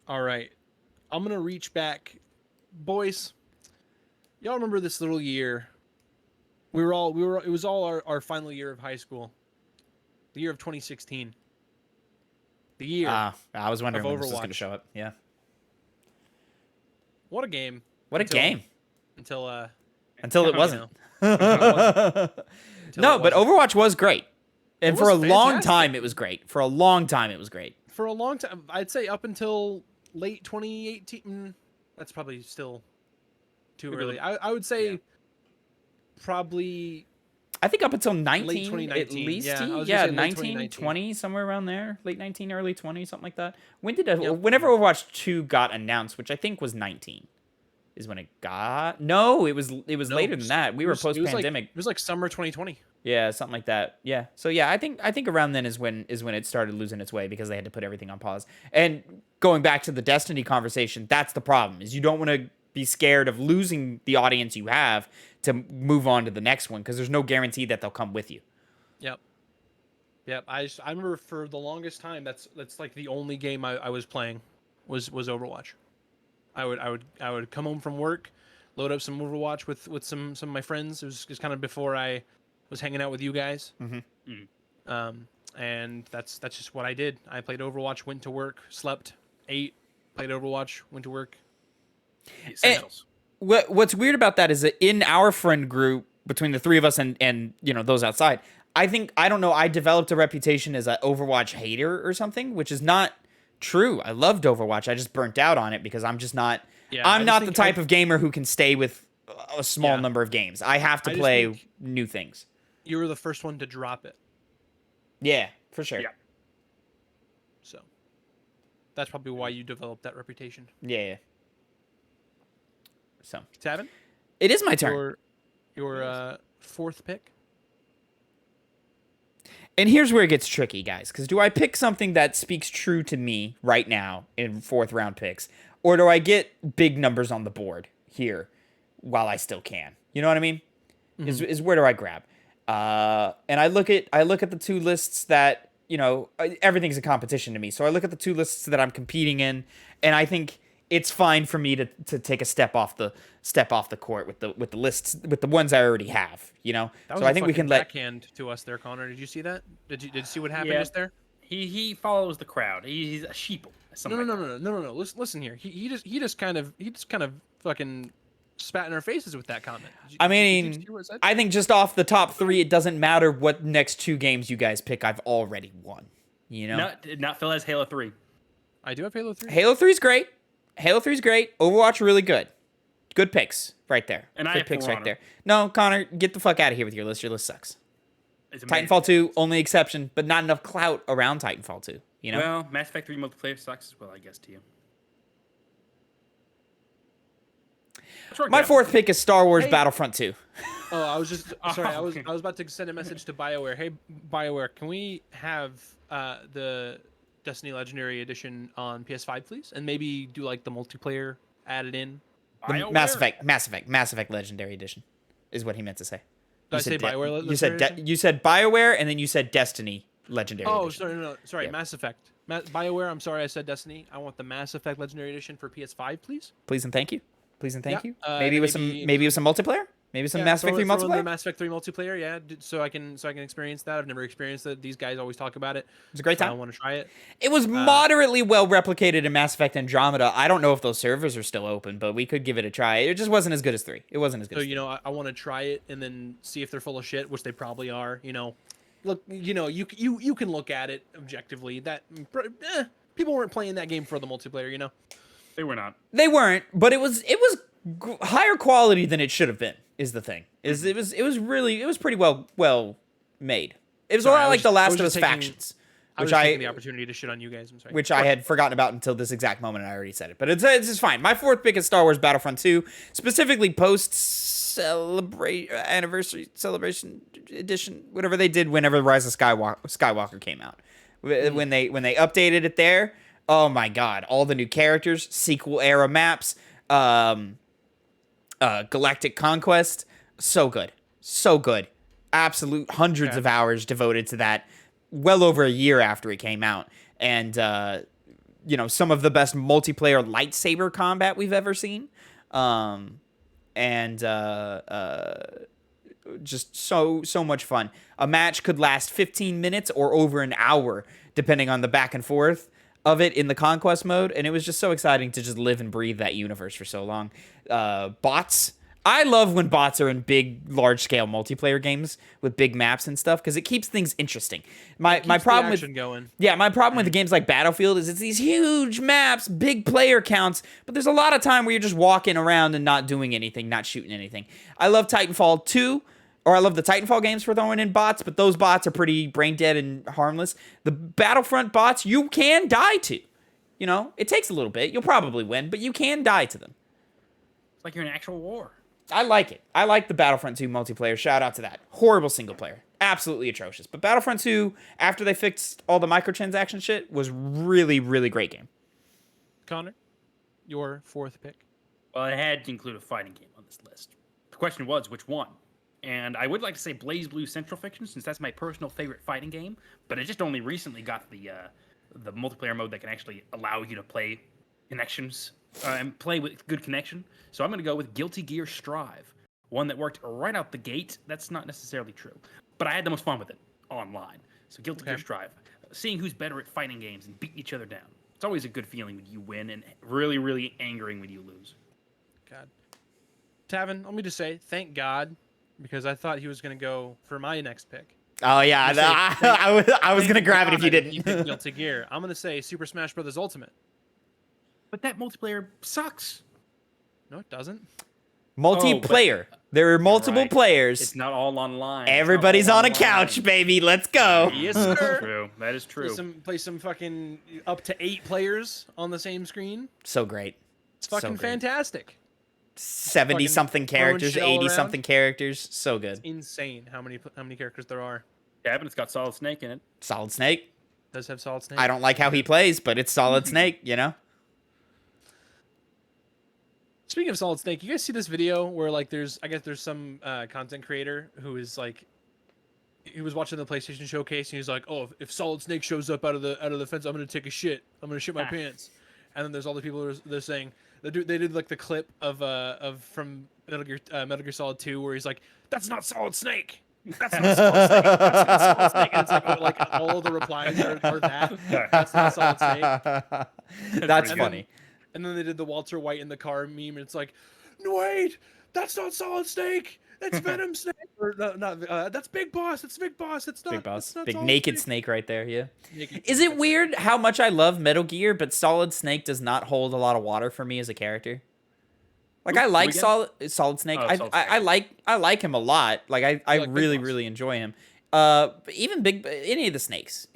Speaker 1: All right. I'm going to reach back. Boys, y'all remember this little year? It was all our final year of high school. The year of 2016. The year.
Speaker 2: I was wondering
Speaker 1: of
Speaker 2: when this was
Speaker 1: Overwatch.
Speaker 2: going to show up. Yeah.
Speaker 1: What a game.
Speaker 2: What a
Speaker 1: Until-
Speaker 2: game.
Speaker 1: Until
Speaker 2: Until it wasn't. No,
Speaker 1: it
Speaker 2: but Overwatch was great. And
Speaker 1: It
Speaker 2: for a
Speaker 1: was
Speaker 2: long
Speaker 1: fantastic.
Speaker 2: time, it was great. For a long time, it was great.
Speaker 1: For a long time, I'd say up until late 2018. That's probably still too
Speaker 3: Maybe a
Speaker 1: early.
Speaker 3: little-
Speaker 1: I would say
Speaker 3: yeah.
Speaker 1: probably
Speaker 2: I think up until 19,
Speaker 1: Late
Speaker 2: at
Speaker 1: 2019.
Speaker 2: least.
Speaker 1: Yeah, I was gonna
Speaker 2: Yeah,
Speaker 1: say late
Speaker 2: 19,
Speaker 1: 2019.
Speaker 2: 20, somewhere around there. Late 19, early 20, something like that. When did
Speaker 1: Yep.
Speaker 2: whenever Overwatch 2 got announced, which I think was 19, is when it got... No, it was
Speaker 1: No,
Speaker 2: later than that. We were
Speaker 1: it was like-
Speaker 2: post-pandemic.
Speaker 1: It was like summer 2020.
Speaker 2: Yeah, something like that. Yeah. So yeah, I think around then is when it started losing its way because they had to put everything on pause. And going back to the Destiny conversation, that's the problem. Is you don't want to be scared of losing the audience you have to move on to the next one because there's no guarantee that they'll come with you.
Speaker 1: Yep. I remember for the longest time that's like the only game I was playing was Overwatch. I would come home from work, load up some Overwatch with some of my friends. It was just kind of before I was hanging out with you guys. And that's just what I did. I played Overwatch, went to work, slept, ate, played Overwatch, went to work.
Speaker 3: Essentials.
Speaker 2: What's weird about that is that in our friend group, between the three of us and those outside, I don't know, I developed a reputation as an Overwatch hater or something, which is not true. I loved Overwatch. I just burnt out on it because I'm just not.
Speaker 1: Yeah, I
Speaker 2: I'm
Speaker 1: just
Speaker 2: not the
Speaker 1: think
Speaker 2: type of gamer who can stay with a small
Speaker 1: Yeah.
Speaker 2: number of games. I have to
Speaker 1: I just
Speaker 2: play
Speaker 1: think-
Speaker 2: new things.
Speaker 1: You were the first one to drop it,
Speaker 2: Yeah, for sure.
Speaker 3: Yeah.
Speaker 1: so that's probably why you developed that reputation.
Speaker 2: Yeah. So
Speaker 1: Tavin,
Speaker 2: it is my turn.
Speaker 1: your fourth pick.
Speaker 2: And here's where it gets tricky, guys. Because do I pick something that speaks true to me right now in fourth round picks? Or do I get big numbers on the board here while I still can? You know what I mean? is where do I grab? And I look at the two lists that, everything's a competition to me. So I look at the two lists that I'm competing in, and I think it's fine for me to take a step off the court with the lists, with the ones I already have,
Speaker 1: That was
Speaker 2: So I think we can let
Speaker 1: backhand to us there, Connor. Did you see that? Did you see what happened
Speaker 3: Yeah.
Speaker 1: just there?
Speaker 3: He follows the crowd. He's a sheeple.
Speaker 1: No. Listen here. He just kind of fucking spat in our faces with that comment.
Speaker 2: I
Speaker 1: Did you
Speaker 2: mean,
Speaker 1: see what I said?
Speaker 2: I think just off the top 3, it doesn't matter what next 2 games you guys pick. I've already won.
Speaker 3: Not Phil has Halo 3.
Speaker 1: I do have Halo 3.
Speaker 2: Halo 3's great. Halo 3's great. Overwatch really good. Good picks right there.
Speaker 3: And I
Speaker 2: good
Speaker 3: have
Speaker 2: picks
Speaker 3: For
Speaker 2: right
Speaker 3: Honor.
Speaker 2: there. No, Connor, get the fuck out of here with your list. Your list sucks.
Speaker 3: It's amazing.
Speaker 2: Titanfall 2, only exception, but not enough clout around Titanfall 2.
Speaker 3: Well, Mass Effect 3 multiplayer sucks as well, I guess, to you.
Speaker 2: My 4th pick is Star Wars
Speaker 1: Hey.
Speaker 2: Battlefront 2.
Speaker 1: Oh, I was just sorry. I was
Speaker 3: okay.
Speaker 1: about to send a message to BioWare. Hey, BioWare, can we have the Destiny Legendary Edition on PS5, please? And maybe do like the multiplayer added in.
Speaker 2: The
Speaker 3: BioWare?
Speaker 2: Mass Effect Legendary Edition is what he meant to say.
Speaker 1: Did I say BioWare
Speaker 2: You said
Speaker 1: Legendary Edition?
Speaker 2: you said BioWare, and then you said Destiny Legendary
Speaker 1: Oh,
Speaker 2: Edition.
Speaker 1: sorry,
Speaker 2: Yeah.
Speaker 1: Mass Effect. BioWare, I'm sorry I said Destiny. I want the Mass Effect Legendary Edition for PS5, please.
Speaker 2: Please and thank you. Please and thank
Speaker 1: Yeah,
Speaker 2: you. Maybe with some multiplayer. Maybe some Mass Effect 3
Speaker 1: throw in
Speaker 2: multiplayer.
Speaker 1: the Mass Effect 3 multiplayer, yeah, so I can experience that. I've never experienced it. These guys always talk about it.
Speaker 2: It's a great
Speaker 1: So I
Speaker 2: time.
Speaker 1: want to try it.
Speaker 2: It was moderately well replicated in Mass Effect Andromeda. I don't know if those servers are still open, but we could give it a try. It just wasn't as good as 3. It wasn't as good
Speaker 1: So
Speaker 2: as 3.
Speaker 1: I want to try it and then see if they're full of shit, which they probably are. Look, you can look at it objectively. That people weren't playing that game for the multiplayer.
Speaker 3: They were not.
Speaker 2: They weren't, but it was higher quality than it should have been. Is the thing. It was pretty well made. It was a lot like the Last of Us factions,
Speaker 1: I was
Speaker 2: which
Speaker 1: just taking the opportunity to shit on you guys. I'm sorry.
Speaker 2: which I had forgotten about until this exact moment, and I already said it. But it's just fine. My 4th pick is Star Wars Battlefront 2, specifically anniversary celebration edition, whatever they did whenever Rise of Skywalker came out. When they updated it there, oh my god, all the new characters, sequel era maps, Galactic Conquest, so good. Absolute hundreds of hours devoted to that, well over a year after it came out, and some of the best multiplayer lightsaber combat we've ever seen, just so much fun. A match could last 15 minutes or over an hour, depending on the back and forth of it in the conquest mode, and it was just so exciting to just live and breathe that universe for so long. Bots. I love when bots are in big, large-scale multiplayer games with big maps and stuff, because it keeps things interesting. My problem with
Speaker 1: going.
Speaker 2: Yeah, my problem with the games like Battlefield is it's these huge maps, big player counts, but there's a lot of time where you're just walking around and not doing anything, not shooting anything. I love Titanfall 2, or I love the Titanfall games for throwing in bots, but those bots are pretty brain dead and harmless. The Battlefront bots, you can die to. It takes a little bit. You'll probably win, but you can die to them.
Speaker 3: It's like you're in actual war.
Speaker 2: I like it. I like the Battlefront 2 multiplayer. Shout out to that. Horrible single player. Absolutely atrocious. But Battlefront 2, after they fixed all the microtransaction shit, was really, really great game.
Speaker 1: Connor, your 4th pick.
Speaker 3: Well, I had to include a fighting game on this list. The question was, which one? And I would like to say Blaze Blue Central Fiction, since that's my personal favorite fighting game, but it just only recently got the multiplayer mode that can actually allow you to play connections and play with good connection. So I'm going to go with Guilty Gear Strive, one that worked right out the gate. That's not necessarily true, but I had the most fun with it online. So Guilty Gear Strive, seeing who's better at fighting games and beating each other down. It's always a good feeling when you win, and really, really angering when you lose.
Speaker 1: God. Tavin, let me just say, thank God, because I thought he was going to go for my next pick.
Speaker 2: Oh, yeah. I was going to grab it if you
Speaker 1: He
Speaker 2: didn't.
Speaker 1: picked Guilty Gear. I'm going to say Super Smash Bros. Ultimate.
Speaker 3: But that multiplayer sucks.
Speaker 1: No, it doesn't.
Speaker 2: Multiplayer. There are multiple
Speaker 3: Right.
Speaker 2: players.
Speaker 3: It's not all online. It's not
Speaker 2: Everybody's
Speaker 3: all
Speaker 2: on a
Speaker 3: online.
Speaker 2: couch, baby. Let's go.
Speaker 1: Yes,
Speaker 3: That's
Speaker 1: sir.
Speaker 3: true. That is true.
Speaker 1: Play some fucking up to 8 players on the same screen.
Speaker 2: So great.
Speaker 1: It's fucking fantastic.
Speaker 2: 70-something
Speaker 1: throwing
Speaker 2: characters,
Speaker 1: shit all around.
Speaker 2: 80-something characters. So good.
Speaker 1: Insane how many characters there are.
Speaker 3: Yeah, but it's got Solid Snake in it.
Speaker 2: Solid Snake.
Speaker 1: It does have Solid Snake.
Speaker 2: I don't like how he plays, but it's Solid Snake,
Speaker 1: Speaking of Solid Snake, you guys see this video where like I guess there's some content creator who is like he was watching the PlayStation showcase and he's like, "Oh, if Solid Snake shows up out of the fence, I'm gonna take a shit. I'm gonna shit my pants." And then there's all the people who they're saying they did like the clip of from Metal Gear Solid 2 where he's like, "That's not Solid Snake. That's not Solid Snake. That's not Solid Snake." And it's like all of the replies are that. That's not Solid Snake.
Speaker 2: That's
Speaker 1: And
Speaker 2: funny.
Speaker 1: And then they did the Walter White in the car meme, and it's like, "No, wait, that's not Solid Snake. That's Venom Snake. Or not that's Big Boss. It's Big Boss. It's not
Speaker 2: Big Boss.
Speaker 1: It's not
Speaker 2: Big
Speaker 1: Solid
Speaker 2: naked
Speaker 1: Snake."
Speaker 2: snake right there, yeah.
Speaker 1: Naked
Speaker 2: Is
Speaker 1: Snake,
Speaker 2: it weird how much I love Metal Gear, but Solid Snake does not hold a lot of water for me as a character? Like I like Solid Snake.
Speaker 3: Oh, Solid
Speaker 2: I like him a lot. Like I
Speaker 1: like Big
Speaker 2: really
Speaker 1: Boss?
Speaker 2: really enjoy him. But even any of the snakes,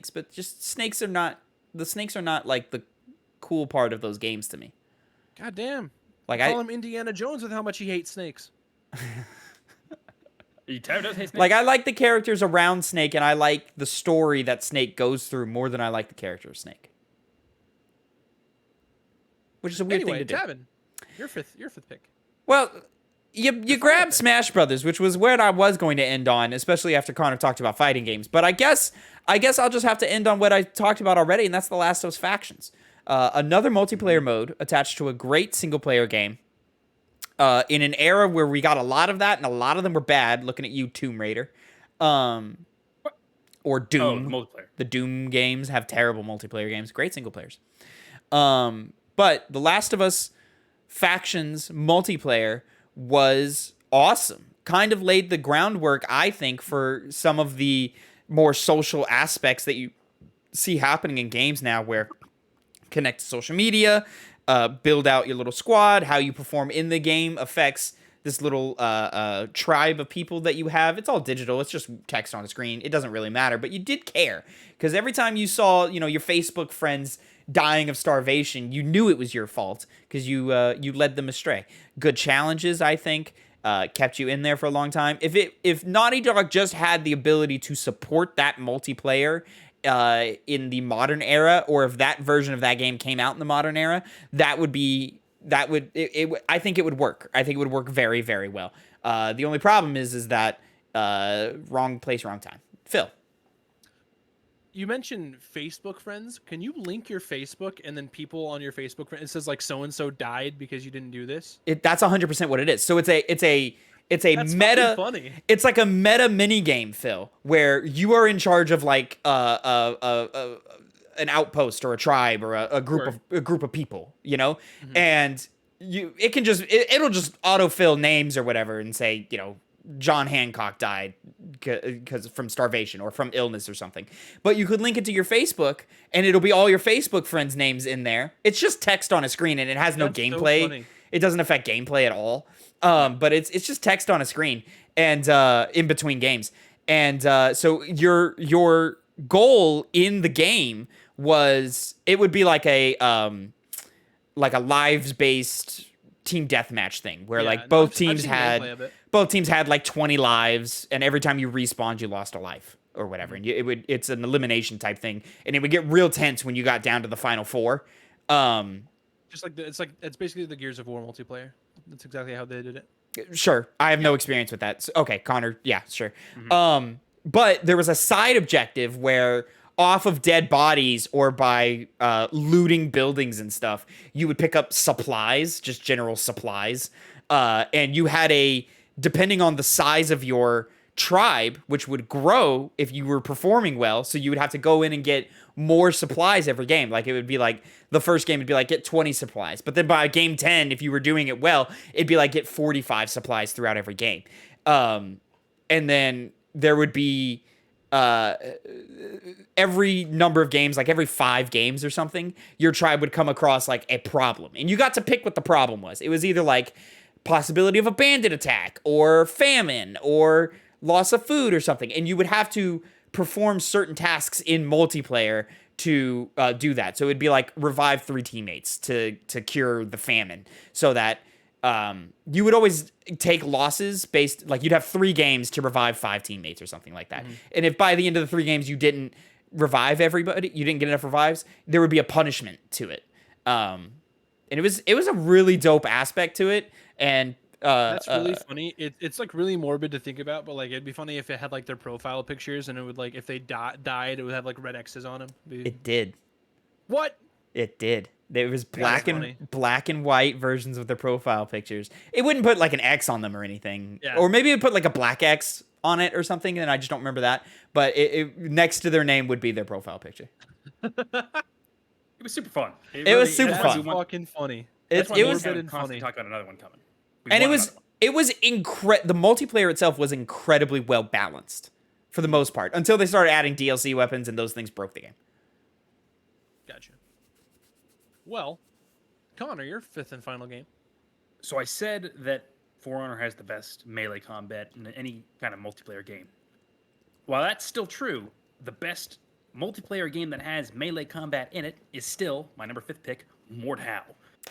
Speaker 2: but just snakes are not like the cool part of those games to me.
Speaker 1: God damn.
Speaker 2: Like
Speaker 1: Call him Indiana Jones with how much he hates snakes.
Speaker 3: Tyler does hate snakes.
Speaker 2: Like I like the characters around Snake, and I like the story that Snake goes through more than I like the character of Snake. Which is a weird
Speaker 1: Anyway,
Speaker 2: thing to do.
Speaker 1: Tavin, your fifth pick.
Speaker 2: Well, you grabbed Smash Brothers, which was where I was going to end on, especially after Connor talked about fighting games. But I guess I'll just have to end on what I talked about already, and that's The Last of Us Factions. Another multiplayer mode attached to a great single-player game. In an era where we got a lot of that, and a lot of them were bad, looking at you, Tomb Raider. Or Doom.
Speaker 3: Multiplayer.
Speaker 2: The Doom games have terrible multiplayer games. Great single players. But The Last of Us Factions multiplayer was awesome. Kind of laid the groundwork, I think, for some of the more social aspects that you see happening in games now, where connect to social media, build out your little squad, how you perform in the game affects this little tribe of people that you have. It's all digital. It's just text on a screen. It doesn't really matter, but you did care because every time you saw, your Facebook friends dying of starvation, you knew it was your fault because you led them astray. Good challenges, I think, kept you in there for a long time. If Naughty Dog just had the ability to support that multiplayer in the modern era, or if that version of that game came out in the modern era, I think it would work. I think it would work very, very well. The only problem is that wrong place, wrong time. Phil.
Speaker 1: You mentioned Facebook friends. Can you link your Facebook and then people on your Facebook friend? It says like so and so died because you didn't do this.
Speaker 2: That's 100% what it is. So it's a
Speaker 1: That's
Speaker 2: meta.
Speaker 1: funny.
Speaker 2: It's like a meta mini game, Phil, where you are in charge of like an outpost or a tribe or a group of people, and it'll just autofill names or whatever and say, John Hancock died because from starvation or from illness or something. But you could link it to your Facebook, and it'll be all your Facebook friends' names in there. It's just text on a screen, and it has no
Speaker 1: That's so
Speaker 2: gameplay.
Speaker 1: funny.
Speaker 2: It doesn't affect gameplay at all. But it's just text on a screen and in between games. And so your goal in the game was it would be like a lives based team deathmatch thing where both teams had like 20 lives, and every time you respawned you lost a life or whatever, and it's an elimination type thing, and it would get real tense when you got down to the final four.
Speaker 1: Just like it's basically the Gears of War multiplayer. That's exactly how they did it.
Speaker 2: Sure. I have no experience with that. So, okay, Connor. Yeah, sure. But there was a side objective where off of dead bodies or by looting buildings and stuff, you would pick up supplies, just general supplies. And you had depending on the size of your tribe, which would grow if you were performing well. So you would have to go in and get more supplies every game. Like it would be like the first game would be like get 20 supplies, but then by game 10, if you were doing it well, it'd be like get 45 supplies throughout every game. And then there would be every number of games, like every 5 games or something, your tribe would come across like a problem, and you got to pick what the problem was. It was either like possibility of a bandit attack or famine or loss of food or something, and you would have to perform certain tasks in multiplayer to do that. So it'd be like revive 3 teammates to cure the famine, so that you would always take losses based, like you'd have 3 games to revive 5 teammates or something like that. And if by the end of the 3 games you didn't revive everybody, you didn't get enough revives, there would be a punishment to it. and it was a really dope aspect to it. And
Speaker 1: That's really funny. It's like really morbid to think about, but like it'd be funny if it had like their profile pictures and it would like if they died, it would have like red X's on them.
Speaker 2: it did.
Speaker 1: What?
Speaker 2: It did. There was black
Speaker 1: funny.
Speaker 2: and white versions of their profile pictures. It wouldn't put like an X on them or anything,
Speaker 1: Yeah.
Speaker 2: or maybe it would put like a black X on it or something, and I just don't remember that. But next to their name would be their profile picture.
Speaker 3: It was super fun.
Speaker 2: It was super
Speaker 1: That's
Speaker 2: fun.
Speaker 1: fucking funny.
Speaker 2: It
Speaker 3: It
Speaker 2: was,
Speaker 3: was
Speaker 1: and
Speaker 3: constantly
Speaker 1: funny.
Speaker 3: talk about another one coming.
Speaker 2: and it was the multiplayer itself was incredibly well balanced for the most part until they started adding DLC weapons, and those things broke the game.
Speaker 1: Gotcha. Well, Connor, your fifth and final game.
Speaker 3: So I said that For Honor has the best melee combat in any kind of multiplayer game. While that's still true, the best multiplayer game that has melee combat in it is still my number 5th pick, Mordhau.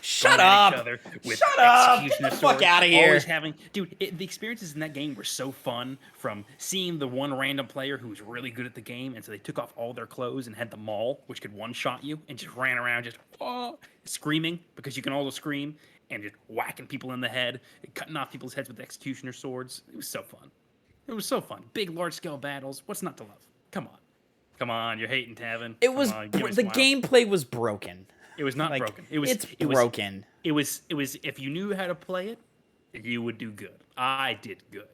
Speaker 2: Shut
Speaker 3: Going at
Speaker 2: up!
Speaker 3: each other with
Speaker 2: Shut up! Get
Speaker 3: executioner
Speaker 2: the fuck
Speaker 3: swords,
Speaker 2: outta here!
Speaker 3: Always having, dude, the experiences in that game were so fun. From seeing the one random player who was really good at the game, and so they took off all their clothes and had the maul, which could one-shot you, and just ran around just screaming because you can also scream, and just whacking people in the head, and cutting off people's heads with executioner swords. It was so fun. It was so fun. Big, large-scale battles. What's not to love? Come on. Come on, you're hating Tavin.
Speaker 2: It
Speaker 3: Come
Speaker 2: was
Speaker 3: on, give me a
Speaker 2: the
Speaker 3: smile.
Speaker 2: gameplay was broken.
Speaker 3: It was not
Speaker 2: Like,
Speaker 3: broken. It was
Speaker 2: it's
Speaker 3: it was-
Speaker 2: broken.
Speaker 3: It was if you knew how to play it, you would do good. I did good.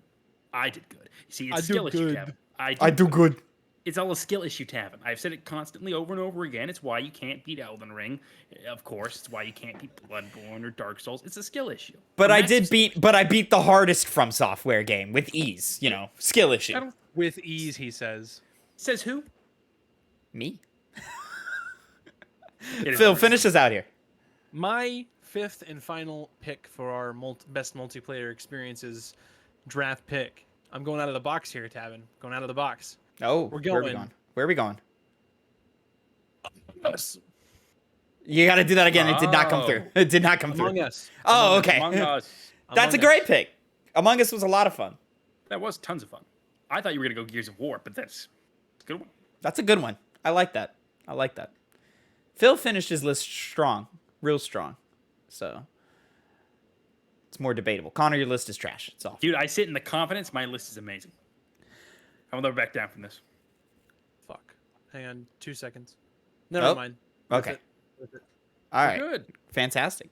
Speaker 3: See, it's
Speaker 1: I
Speaker 3: a
Speaker 1: do
Speaker 3: skill issue,
Speaker 1: good.
Speaker 3: Tavin.
Speaker 2: I do good.
Speaker 3: It's all a skill issue, Tavin. I've said it constantly over and over again. It's why you can't beat Elden Ring. Of course, it's why you can't beat Bloodborne or Dark Souls. It's a skill issue.
Speaker 2: But I
Speaker 3: Massive
Speaker 2: did I beat the hardest From Software game with ease. You know, skill
Speaker 3: I
Speaker 2: issue.
Speaker 3: don't-
Speaker 1: With ease, he says.
Speaker 3: Says who?
Speaker 2: Me.
Speaker 3: It is
Speaker 2: Phil,
Speaker 3: what it
Speaker 2: finish
Speaker 3: is.
Speaker 2: this out here.
Speaker 1: My fifth and final pick for our best multiplayer experiences draft pick. I'm going out of the box here, Tavin. Going out of the box.
Speaker 2: Oh,
Speaker 1: We're
Speaker 2: where are we
Speaker 1: going.
Speaker 2: going? Where are we going?
Speaker 1: Us.
Speaker 2: You got to do that again. It did not come
Speaker 3: Oh.
Speaker 2: through. It did not come
Speaker 1: Among
Speaker 2: through.
Speaker 1: Us.
Speaker 2: Oh, okay.
Speaker 3: Among Us.
Speaker 2: That's a
Speaker 1: Among
Speaker 2: great
Speaker 1: Us.
Speaker 2: pick. Among Us was a lot of fun.
Speaker 3: That was tons of fun. I thought you were gonna go Gears of War, but that's a good one.
Speaker 2: That's a good one. I like that. Phil finished his list strong, real strong. So it's more debatable. Connor, your list is trash. It's all.
Speaker 3: Dude, I sit in the confidence. My list is amazing. I will never back down from this.
Speaker 1: Fuck. Hang on 2 seconds. Never
Speaker 2: Oh,
Speaker 1: mind.
Speaker 2: okay.
Speaker 1: With it.
Speaker 2: All right.
Speaker 3: Good.
Speaker 2: Fantastic.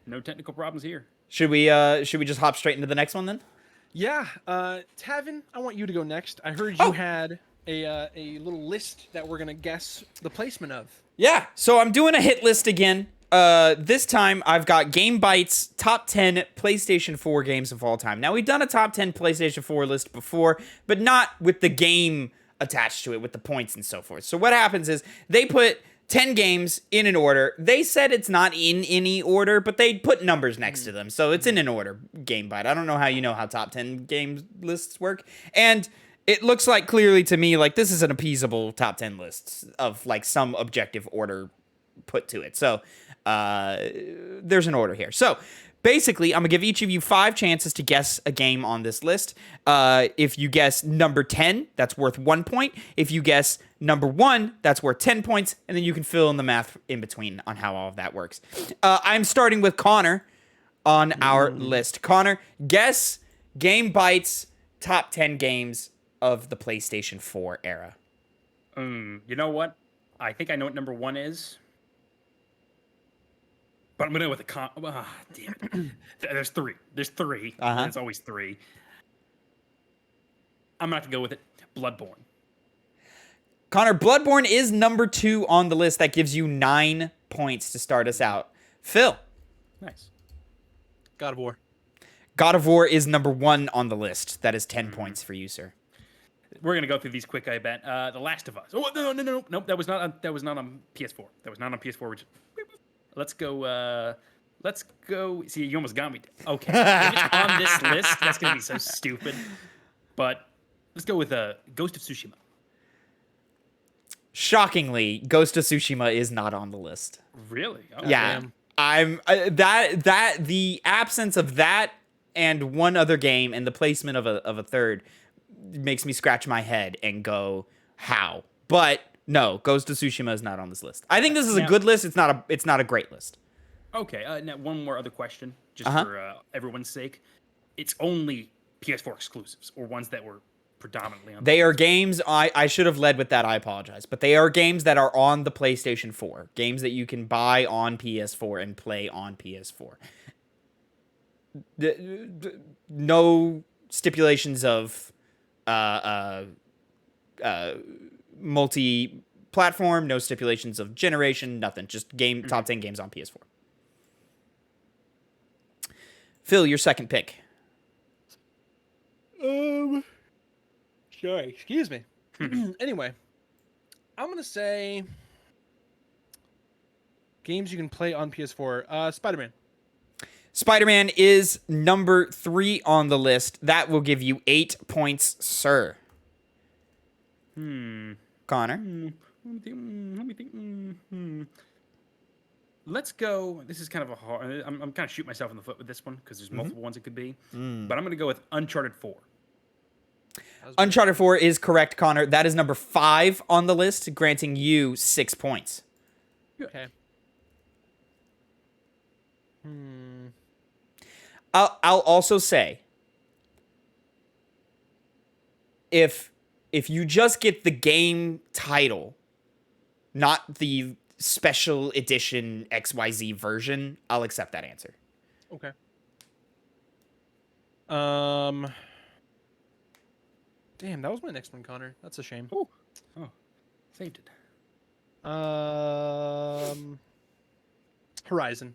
Speaker 3: No technical problems here.
Speaker 2: Should we just hop straight into the next one then?
Speaker 1: Yeah, Tavin, I want you to go next. I heard you
Speaker 2: Oh.
Speaker 1: had a little list that we're gonna guess the placement of.
Speaker 2: Yeah. So I'm doing a hit list again. This time I've got Game Bytes top 10 PlayStation 4 games of all time. Now we've done a top 10 PlayStation 4 list before, but not with the game attached to it, with the points and so forth. So what happens is they put 10 games in an order. They said it's not in any order, but they put numbers next to them. So it's in an order, Game Byte. I don't know how you know how top 10 game lists work. And it looks like clearly to me like this is an appeasable top 10 list of like some objective order put to it. So there's an order here. So basically, I'm going to give each of you 5 chances to guess a game on this list. If you guess number 10, that's worth 1 point. If you guess number 1, that's worth 10 points. And then you can fill in the math in between on how all of that works. I'm starting with Connor on our list. Connor, guess Game Bytes top 10 games of the PlayStation 4 era.
Speaker 3: You know what? I think I know what number 1 is. But I'm gonna go with the damn it. There's 3. There's 3.
Speaker 2: Uh-huh.
Speaker 3: There's always 3. I'm gonna have to go with it. Bloodborne.
Speaker 2: Connor, Bloodborne is number 2 on the list. That gives you 9 points to start us out. Phil,
Speaker 3: Nice.
Speaker 1: God of War.
Speaker 2: God of War is number 1 on the list. That is 10 points for you, sir.
Speaker 3: We're gonna go through these quick. I bet. The Last of Us. Oh no! Nope. That was not on. That was not on PS4. That was not on PS4. Let's go. Let's go. See, you almost got me. Okay. If it's on this list, that's gonna be so stupid. But let's go with Ghost of Tsushima.
Speaker 2: Shockingly, Ghost of Tsushima is not on the list.
Speaker 3: Really? Oh,
Speaker 2: Yeah.
Speaker 1: damn.
Speaker 2: I'm the absence of that and one other game and the placement of a third makes me scratch my head and go, how? But no, Ghost of Tsushima is not on this list. I think this is a
Speaker 3: Now-
Speaker 2: good list. It's not a great list.
Speaker 3: Okay. Now one more other question, just
Speaker 2: Uh-huh.
Speaker 3: for everyone's sake. It's only PS4 exclusives or ones that were predominantly on.
Speaker 2: They are games. I should have led with that. I apologize, but they are games that are on the PlayStation 4. Games that you can buy on PS4 and play on PS4. No stipulations of multi-platform. No stipulations of generation. Nothing. Just top 10 games on PS4. Phil, your second pick.
Speaker 1: Sorry, excuse me. Anyway, I'm gonna say games you can play on PS4. Spider-Man.
Speaker 2: Spider-Man is number 3 on the list. That will give you 8 points, sir. Connor.
Speaker 3: Let me think. Let's go. This is kind of a hard. I'm kind of shooting myself in the foot with this one because there's multiple ones it could be. But I'm going to go with Uncharted 4.
Speaker 2: Uncharted 4 is correct, Connor. That is number 5 on the list, granting you 6 points.
Speaker 1: Okay.
Speaker 2: I'll also say, if you just get the game title, not the special edition XYZ version, I'll accept that answer.
Speaker 1: Okay. Damn, that was my next one, Connor. That's a shame.
Speaker 3: Oh, saved it.
Speaker 1: Horizon.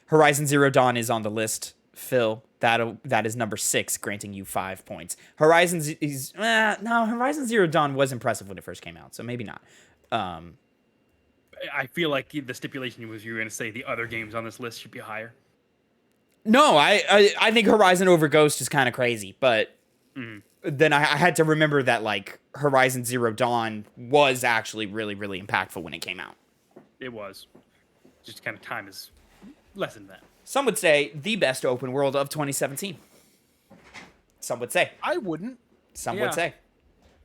Speaker 2: Horizon Zero Dawn is on the list, Phil. That is number 6, granting you 5 points. Horizon Zero Dawn was impressive when it first came out, so maybe not.
Speaker 3: I feel like the stipulation was you were going to say the other games on this list should be higher.
Speaker 2: No, I think Horizon over Ghost is kind of crazy, but then I had to remember that like Horizon Zero Dawn was actually really, really impactful when it came out.
Speaker 3: It was. Just kind of time is less than that.
Speaker 2: Some would say the best open world of 2017. Some would say.
Speaker 1: I wouldn't.
Speaker 2: Some
Speaker 3: Yeah.
Speaker 2: would say.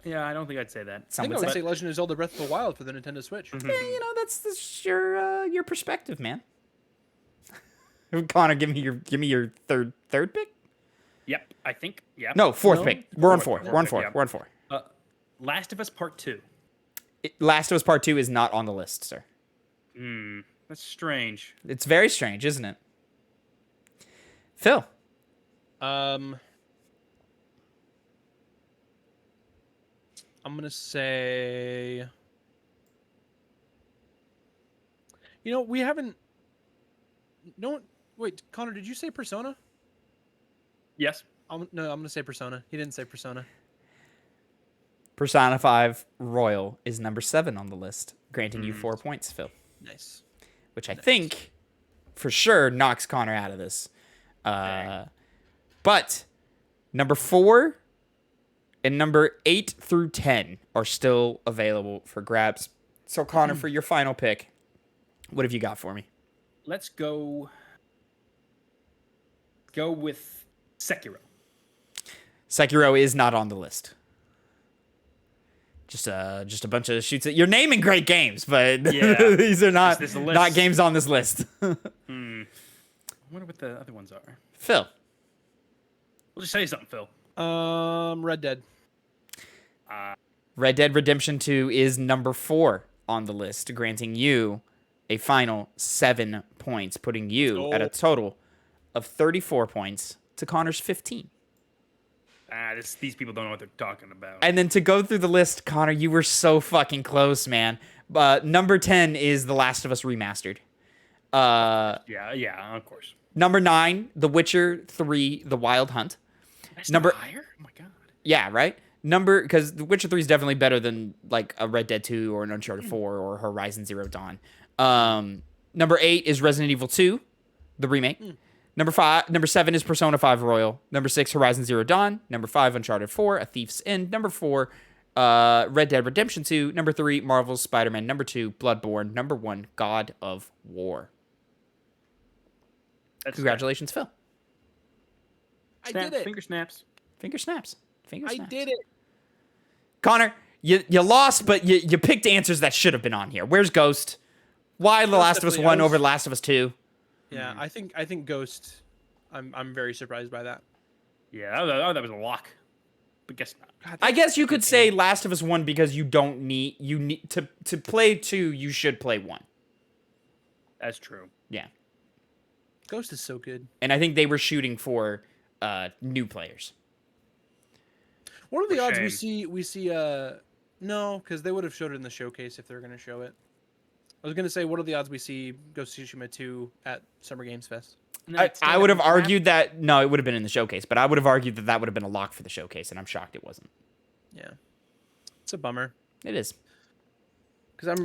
Speaker 3: Yeah, I don't think I'd say that.
Speaker 1: I
Speaker 2: Some
Speaker 1: think I
Speaker 2: would
Speaker 1: would
Speaker 2: say.
Speaker 1: say Legend of Zelda Breath of the Wild for the Nintendo Switch.
Speaker 2: That's your perspective, man. Connor, give me your third pick.
Speaker 3: Yep, I think. Yeah.
Speaker 2: No, fourth
Speaker 1: No?
Speaker 2: pick. We're on
Speaker 3: Fourth
Speaker 2: 4. We're on
Speaker 3: pick,
Speaker 2: 4.
Speaker 3: yeah.
Speaker 2: We're on 4.
Speaker 3: Last of Us Part 2.
Speaker 2: Last of Us Part 2 is not on the list, sir.
Speaker 3: That's strange.
Speaker 2: It's very strange, isn't it? Phil.
Speaker 1: I'm gonna say. You know, we haven't. No, wait, Connor, did you say Persona?
Speaker 3: Yes.
Speaker 1: No, I'm gonna say Persona. He didn't say Persona.
Speaker 2: Persona 5 Royal is number 7 on the list, granting you 4 points, Phil.
Speaker 1: Nice.
Speaker 2: Which I think, for sure, knocks Connor out of this. But number 4 and number 8 through 10 are still available for grabs. So, Connor, for your final pick, what have you got for me?
Speaker 3: Let's go with Sekiro.
Speaker 2: Sekiro is not on the list. Just a bunch of shoots. You're naming great games, but
Speaker 3: Yeah.
Speaker 2: these are not
Speaker 3: This is a list.
Speaker 2: not games on this list.
Speaker 3: I wonder what the other ones are.
Speaker 2: Phil.
Speaker 3: We'll just say something, Phil.
Speaker 1: Red Dead.
Speaker 2: Red Dead Redemption 2 is number 4 on the list, granting you a final 7 points, putting you at a total of 34 points to Connor's 15.
Speaker 3: These people don't know what they're talking about.
Speaker 2: And then to go through the list, Connor, you were so fucking close, man. Number 10 is The Last of Us Remastered.
Speaker 3: Yeah, of course.
Speaker 2: Number 9, The Witcher 3, The Wild Hunt.
Speaker 3: That's
Speaker 2: Number-
Speaker 3: not higher? Oh my god.
Speaker 2: Yeah, right? Because The Witcher 3 is definitely better than like a Red Dead 2 or an Uncharted 4 or Horizon Zero Dawn. Number 8 is Resident Evil 2, the remake. Number 7 is Persona 5 Royal. Number 6, Horizon Zero Dawn. Number 5, Uncharted 4, A Thief's End. Number 4, Red Dead Redemption 2. Number 3, Marvel's Spider-Man. Number 2, Bloodborne. Number 1, God of War. Congratulations, Phil.
Speaker 1: I did it.
Speaker 3: Finger snaps.
Speaker 2: Finger snaps.
Speaker 1: I did it.
Speaker 2: Connor, you lost, but you picked answers that should have been on here. Where's Ghost? Why The Last of Us 1 over The Last of Us 2?
Speaker 1: Yeah,
Speaker 3: Mhm.
Speaker 1: I think Ghost. I'm very surprised by that.
Speaker 3: Yeah, that was a lock. But guess not.
Speaker 1: God,
Speaker 2: I
Speaker 1: that's
Speaker 2: guess you
Speaker 1: such a
Speaker 2: could
Speaker 1: good
Speaker 2: say
Speaker 1: game.
Speaker 2: Last of Us 1 because you need to play 2, you should play 1.
Speaker 3: That's true.
Speaker 2: Yeah.
Speaker 1: Ghost is so good.
Speaker 2: And I think they were shooting for new players.
Speaker 1: What are
Speaker 3: For
Speaker 1: the odds
Speaker 3: shame.
Speaker 1: we see no, because they would have showed it in the showcase if they're gonna show it. I was gonna say, what are the odds we see Ghost of Tsushima 2 at Summer Games Fest?
Speaker 3: No, it's
Speaker 2: I
Speaker 3: gonna
Speaker 2: would have
Speaker 3: have-
Speaker 2: argued that no, it would have been in the showcase, but I would have argued that that would have been a lock for the showcase, and I'm shocked it wasn't.
Speaker 1: Yeah, it's a bummer
Speaker 2: It is.
Speaker 1: because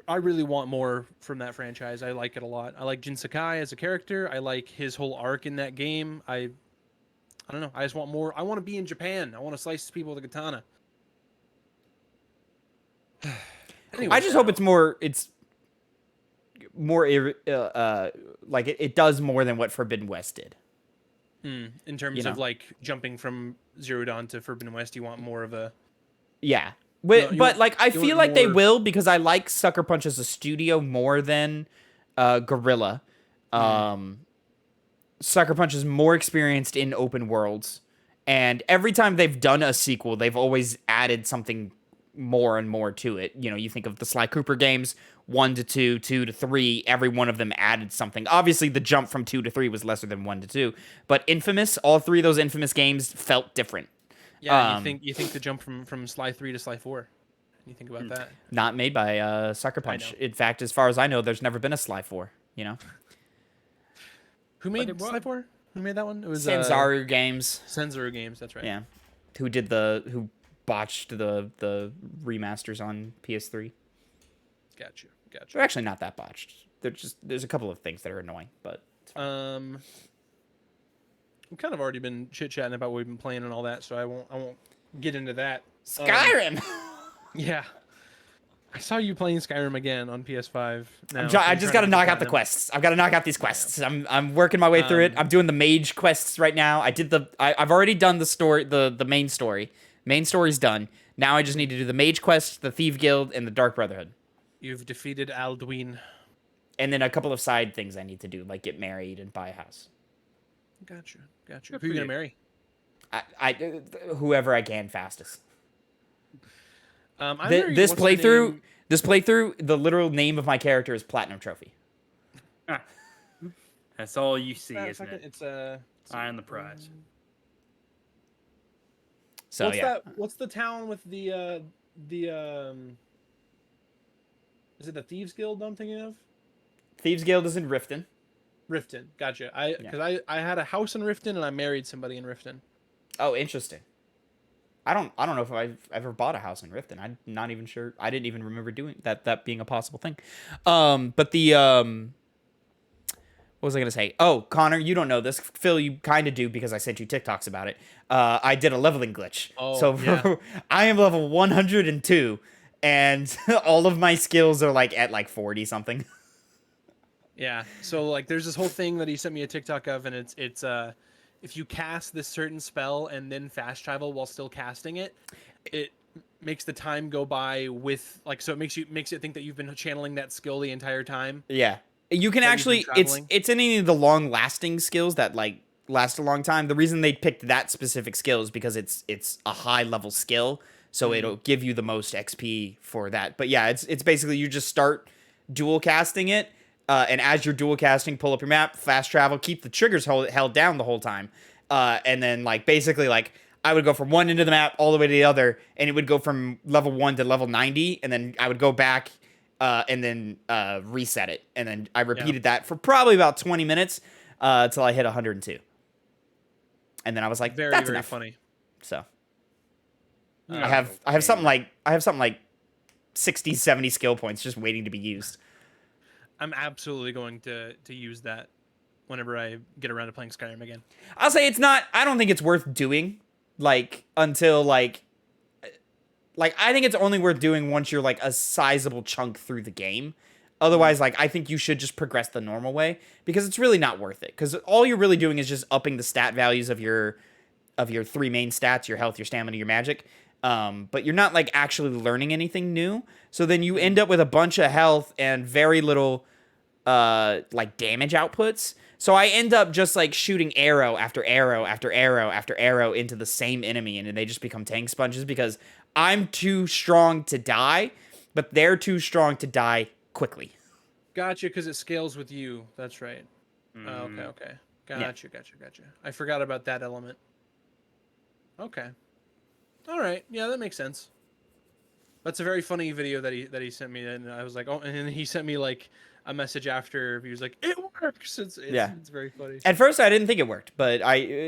Speaker 1: I really want more from that franchise. I like it a lot. I like Jin Sakai as a character. I like his whole arc in that game. I don't know. I just want more. I want to be in Japan. I want to slice people with a katana. Anyway,
Speaker 2: I just hope it's more. It's more like it does more than what Forbidden West did.
Speaker 1: in terms
Speaker 2: you know.
Speaker 1: of like jumping from Zero Dawn to Forbidden West, you want more of a
Speaker 2: Yeah,
Speaker 1: No,
Speaker 2: but,
Speaker 1: you
Speaker 2: but
Speaker 1: want-
Speaker 2: like I
Speaker 1: you
Speaker 2: feel
Speaker 1: want
Speaker 2: like they
Speaker 1: more-
Speaker 2: will because I like Sucker Punch as a studio more than Guerrilla. Sucker Punch is more experienced in open worlds, and every time they've done a sequel, they've always added something more and more to it. You know, you think of the Sly Cooper games, 1 to 2, 2 to 3, every one of them added something. Obviously, the jump from 2 to 3 was lesser than 1 to 2, but Infamous, all 3 of those Infamous games felt different.
Speaker 1: Yeah, you think the jump from Sly 3 to Sly 4. You think about that.
Speaker 2: Not made by Sucker Punch. In fact, as far as I know, there's never been a Sly 4, you know?
Speaker 1: Who made
Speaker 3: it wa-
Speaker 1: Sly 4? Who made that one? It was
Speaker 2: Sanzaru Games.
Speaker 1: Senzuru Games, that's right.
Speaker 2: Yeah. Who botched the remasters on PS3.
Speaker 1: Gotcha.
Speaker 2: They're actually not that botched. There's a couple of things that are annoying, but it's fine.
Speaker 1: We've kind of already been chit-chatting about what we've been playing and all that, so I won't get into that.
Speaker 2: Skyrim.
Speaker 1: Yeah. I saw you playing Skyrim again on PS5. Now,
Speaker 2: I just got to knock out the quests. I've got to knock out these quests. I'm working my way through it. I'm doing the mage quests right now. I've already done the story, the main story. Main story's done. Now I just need to do the mage quest, the Thief Guild, and the Dark Brotherhood.
Speaker 1: You've defeated Alduin.
Speaker 2: And then a couple of side things I need to do, like get married and buy a house.
Speaker 1: Gotcha.
Speaker 3: Good
Speaker 1: Who
Speaker 3: for
Speaker 1: you gonna
Speaker 3: you.
Speaker 1: marry?
Speaker 2: Whoever I can fastest.
Speaker 1: I'm
Speaker 2: Th-
Speaker 1: marrying-
Speaker 2: this
Speaker 1: what's her
Speaker 2: playthrough,
Speaker 1: name?
Speaker 2: this playthrough, the literal name of my character is Platinum Trophy.
Speaker 3: Ah. That's all you see, isn't
Speaker 1: fucking-
Speaker 3: it?
Speaker 1: It's
Speaker 3: Eye on the prize.
Speaker 2: So
Speaker 1: what's
Speaker 2: yeah,
Speaker 1: that? What's the town with the is it the Thieves Guild I'm thinking of?
Speaker 2: Thieves Guild is in Riften.
Speaker 1: Riften. Gotcha. Because I had a house in Riften and I married somebody in Riften.
Speaker 2: Oh, interesting. I don't know if I've ever bought a house in Riften. I'm not even sure. I didn't even remember doing that being a possible thing. But the what was I gonna say? Oh, Connor, you don't know this. Phil, you kind of do because I sent you TikToks about it. I did a leveling glitch.
Speaker 1: Oh,
Speaker 2: So
Speaker 1: yeah.
Speaker 2: I am level 102, and all of my skills are like at like 40 something.
Speaker 1: Yeah. So like, there's this whole thing that he sent me a TikTok of, and it's if you cast this certain spell and then fast travel while still casting it, it makes the time go by with like, so it makes it think that you've been channeling that skill the entire time.
Speaker 2: Yeah. You can
Speaker 1: That you've
Speaker 2: actually
Speaker 1: been traveling?
Speaker 2: it's any of the long lasting skills that like last a long time. The reason they picked that specific skill is because it's a high level skill, so it'll give you the most XP for that. But yeah, it's basically you just start dual casting it, and as you're dual casting, pull up your map, fast travel, keep the triggers held down the whole time, and then like basically like I would go from one end of the map all the way to the other, and it would go from level 1 to level 90, and then I would go back. And then reset it. And then I repeated that for probably about 20 minutes until I hit 102. And then I was like,
Speaker 1: Very
Speaker 2: that's
Speaker 1: very
Speaker 2: enough.
Speaker 1: funny.
Speaker 2: So
Speaker 3: Oh,
Speaker 2: I have something like 60, 70 skill points just waiting to be used.
Speaker 1: I'm absolutely going to use that whenever I get around to playing Skyrim again.
Speaker 2: I'll say I don't think it's worth doing like until like I think it's only worth doing once you're like a sizable chunk through the game. Otherwise, like I think you should just progress the normal way because it's really not worth it. Because all you're really doing is just upping the stat values of your 3 main stats: your health, your stamina, your magic. But you're not like actually learning anything new. So then you end up with a bunch of health and very little like damage outputs. So I end up just like shooting arrow after arrow after arrow after arrow into the same enemy, and they just become tank sponges because I'm too strong to die, but they're too strong to die quickly.
Speaker 1: Gotcha, because it scales with you. That's right. Oh, okay. Gotcha. I forgot about that element. Okay. All right. Yeah, that makes sense. That's a very funny video that he sent me, and I was like, oh, and then he sent me like a message after. He was like, it works. It's very funny.
Speaker 2: At first, I didn't think it worked, but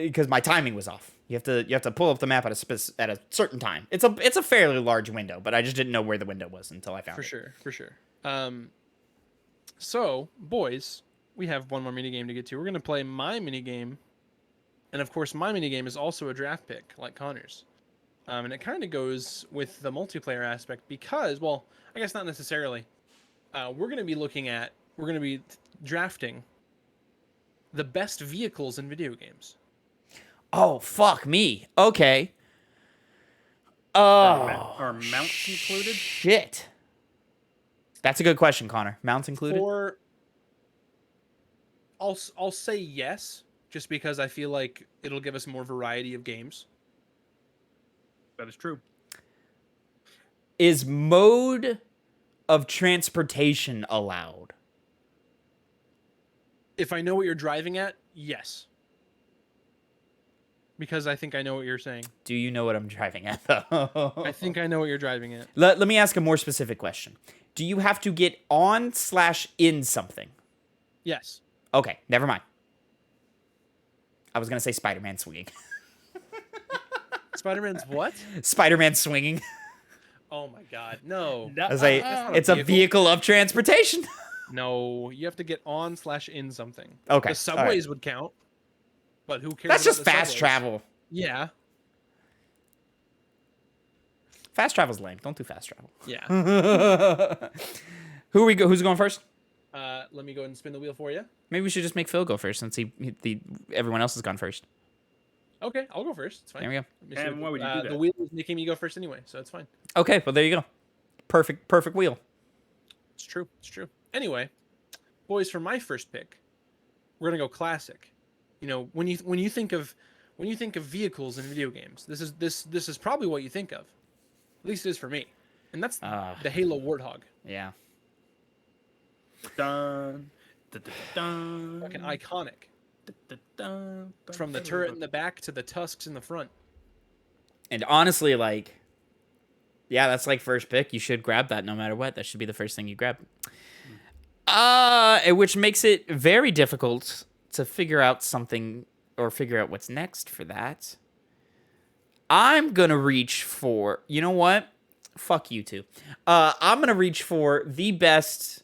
Speaker 2: because my timing was off. You have to pull up the map at a certain time. It's a fairly large window, but I just didn't know where the window was until I found it.
Speaker 1: For sure. So boys, we have one more mini game to get to. We're gonna play my mini game, and of course, my mini game is also a draft pick like Connor's. And it kind of goes with the multiplayer aspect because, well, I guess not necessarily. We're going to be drafting the best vehicles in video games.
Speaker 2: Oh, fuck me. Okay.
Speaker 3: Are mounts included?
Speaker 2: Shit. That's a good question, Connor. Mounts included?
Speaker 1: I'll say yes, just because I feel like it'll give us more variety of games.
Speaker 3: That is true.
Speaker 2: Is mode of transportation allowed?
Speaker 1: If I know what you're driving at, yes. Because I think I know what you're saying.
Speaker 2: Do you know what I'm driving at, though?
Speaker 1: I think I know what you're driving at.
Speaker 2: Let me ask a more specific question. Do you have to get on/in something?
Speaker 1: Yes.
Speaker 2: Okay, never mind. I was going to say Spider-Man swinging.
Speaker 1: Spider-Man's what?
Speaker 2: Spider-Man swinging.
Speaker 1: Oh my god, no.
Speaker 2: It's a vehicle of transportation.
Speaker 1: No, you have to get on/in something.
Speaker 2: Okay.
Speaker 1: The subways would count, but who cares?
Speaker 2: That's
Speaker 1: about
Speaker 2: just
Speaker 1: the
Speaker 2: fast
Speaker 1: subways?
Speaker 2: travel.
Speaker 1: Yeah.
Speaker 2: Fast travel's lame. Don't do fast travel.
Speaker 1: Yeah.
Speaker 2: Who's going first?
Speaker 1: Let me go ahead and spin the wheel for you.
Speaker 2: Maybe we should just make Phil go first since everyone else has gone first.
Speaker 1: Okay, I'll go first. It's fine.
Speaker 2: There we go.
Speaker 3: And why would you do that?
Speaker 1: The wheel is making me go first anyway, so it's fine.
Speaker 2: Okay, well there you go. Perfect wheel.
Speaker 1: It's true. Anyway, boys, for my first pick, we're gonna go classic. You know, when you think of vehicles in video games, this is probably what you think of. At least it is for me, and that's the Halo Warthog.
Speaker 2: Yeah.
Speaker 3: Dun, dun, dun, dun,
Speaker 1: Fucking iconic.
Speaker 3: dun, dun, dun,
Speaker 1: From the turret in the back to the tusks in the front.
Speaker 2: And honestly, like, yeah, that's like first pick. You should grab that no matter what. That should be the first thing you grab. Which makes it very difficult to figure out something or figure out what's next for that. I'm gonna reach for, you know what? Fuck you two. I'm gonna reach for the best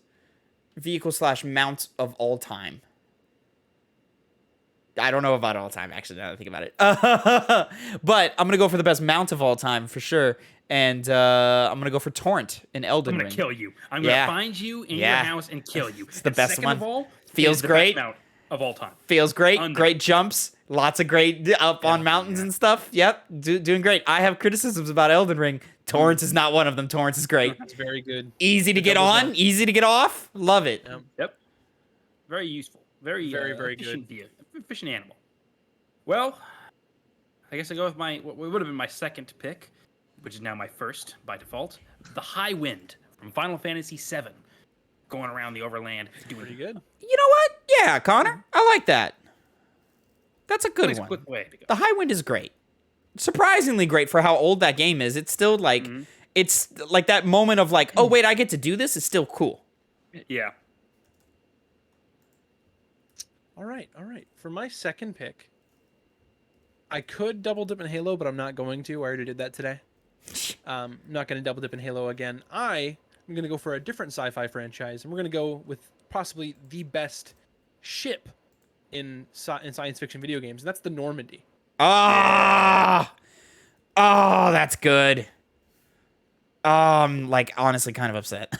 Speaker 2: vehicle/mount of all time. I don't know about all time, actually, now that I think about it. But I'm going to go for the best mount of all time, for sure. And I'm going to go for Torrent in Elden Ring.
Speaker 3: I'm going to kill you. I'm going to find you in your house and kill you.
Speaker 2: It's the best
Speaker 3: second
Speaker 2: one.
Speaker 3: Of all,
Speaker 2: feels
Speaker 3: the
Speaker 2: great.
Speaker 3: best mount of all time.
Speaker 2: Feels great. Great jumps. Lots of great up on mountains and stuff. Yep. Doing great. I have criticisms about Elden Ring. Torrent is not one of them. Torrent is great.
Speaker 1: That's very good.
Speaker 2: Easy to get on. Easy to get off. Love it.
Speaker 3: Yep. Very useful. Very efficient good. Efficient animal. Well, I guess I go with what would have been my second pick, which is now my first by default. The High Wind from Final Fantasy VII. Going around the overland. Doing
Speaker 1: pretty good.
Speaker 2: You know what? Yeah, Connor. I like that. That's a good one.
Speaker 3: Quick way to go.
Speaker 2: The High Wind is great. Surprisingly great for how old that game is. It's still like, it's like that moment of like, oh, wait, I get to do this. It's still cool.
Speaker 3: Yeah.
Speaker 1: All right. For my second pick, I could double dip in Halo, but I'm not going to. I already did that today. Not going to double dip in Halo again. I'm going to go for a different sci-fi franchise, and we're going to go with possibly the best ship in science fiction video games, and that's the Normandy.
Speaker 2: Oh, that's good. Like, honestly kind of upset.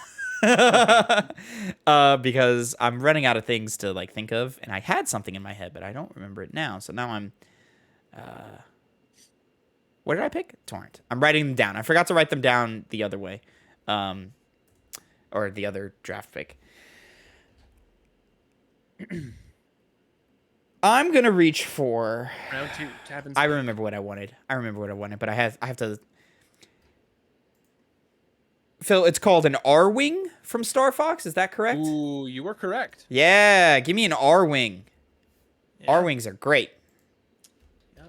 Speaker 2: Because I'm running out of things to like think of, and I had something in my head, but I don't remember it now. So now I'm what did I pick? Torrent. I'm writing them down. I forgot to write them down the other way. Or the other draft pick. I'm gonna reach for.
Speaker 1: Round 2, Tavin's
Speaker 2: I
Speaker 1: pick.
Speaker 2: remember what I wanted. But I have to. Phil, it's called an R-wing from Star Fox. Is that correct?
Speaker 1: Ooh, you were correct.
Speaker 2: Yeah, give me an R-wing.
Speaker 1: Yeah.
Speaker 2: R-wings are great.
Speaker 1: Yeah.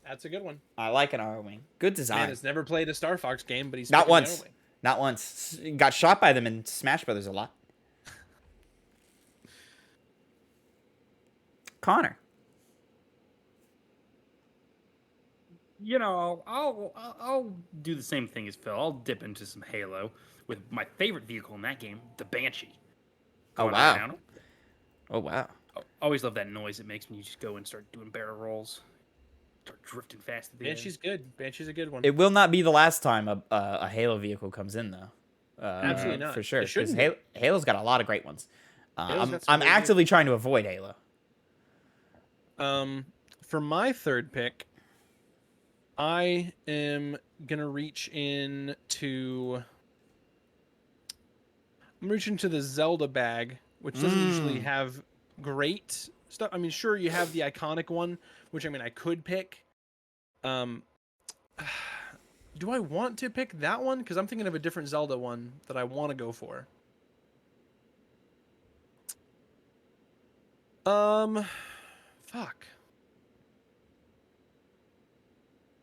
Speaker 1: That's a good one.
Speaker 2: I like an R-wing. Good
Speaker 1: Man
Speaker 2: design.
Speaker 1: has never played a Star Fox game, but he's
Speaker 2: Not
Speaker 1: picking
Speaker 2: once.
Speaker 1: Arrowwing.
Speaker 2: Not once. Got shot by them in Smash Brothers a lot. Connor.
Speaker 3: You know, I'll do the same thing as Phil. I'll dip into some Halo with my favorite vehicle in that game, the Banshee.
Speaker 2: Oh,
Speaker 3: Going
Speaker 2: wow.
Speaker 3: around.
Speaker 2: Oh, wow.
Speaker 3: Always love that noise it makes when you just go and start doing barrel rolls. Start drifting fast at the end.
Speaker 1: Banshee's good. Banshee's a good one.
Speaker 2: It will not be the last time a Halo vehicle comes in, though.
Speaker 1: Absolutely not.
Speaker 2: For sure.
Speaker 1: It
Speaker 2: Because
Speaker 1: shouldn't be.
Speaker 2: Halo's got a lot of great ones.
Speaker 1: Halo's got some
Speaker 2: I'm
Speaker 1: great
Speaker 2: actively trying to avoid Halo.
Speaker 1: For my third pick, I am gonna reach into. I'm reaching to the Zelda bag, which doesn't usually have great stuff. I mean, sure, you have the iconic one, which I mean I could pick. Do I want to pick that one? Because I'm thinking of a different Zelda one that I want to go for. Fuck.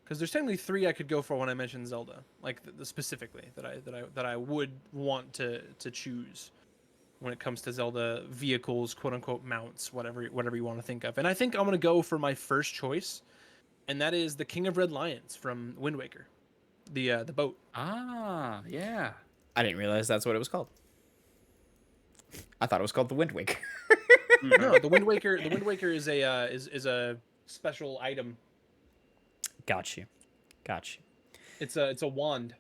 Speaker 1: Because there's technically 3 I could go for when I mentioned Zelda, like the specifically that I would want to choose when it comes to Zelda vehicles, quote unquote mounts, whatever you want to think of. And I think I'm gonna go for my first choice, and that is the King of Red Lions from Wind Waker, the boat.
Speaker 3: Ah, yeah.
Speaker 2: I didn't realize that's what it was called. I thought it was called the Wind Waker.
Speaker 1: No, the Wind Waker is a special item.
Speaker 2: Got you.
Speaker 1: It's a wand.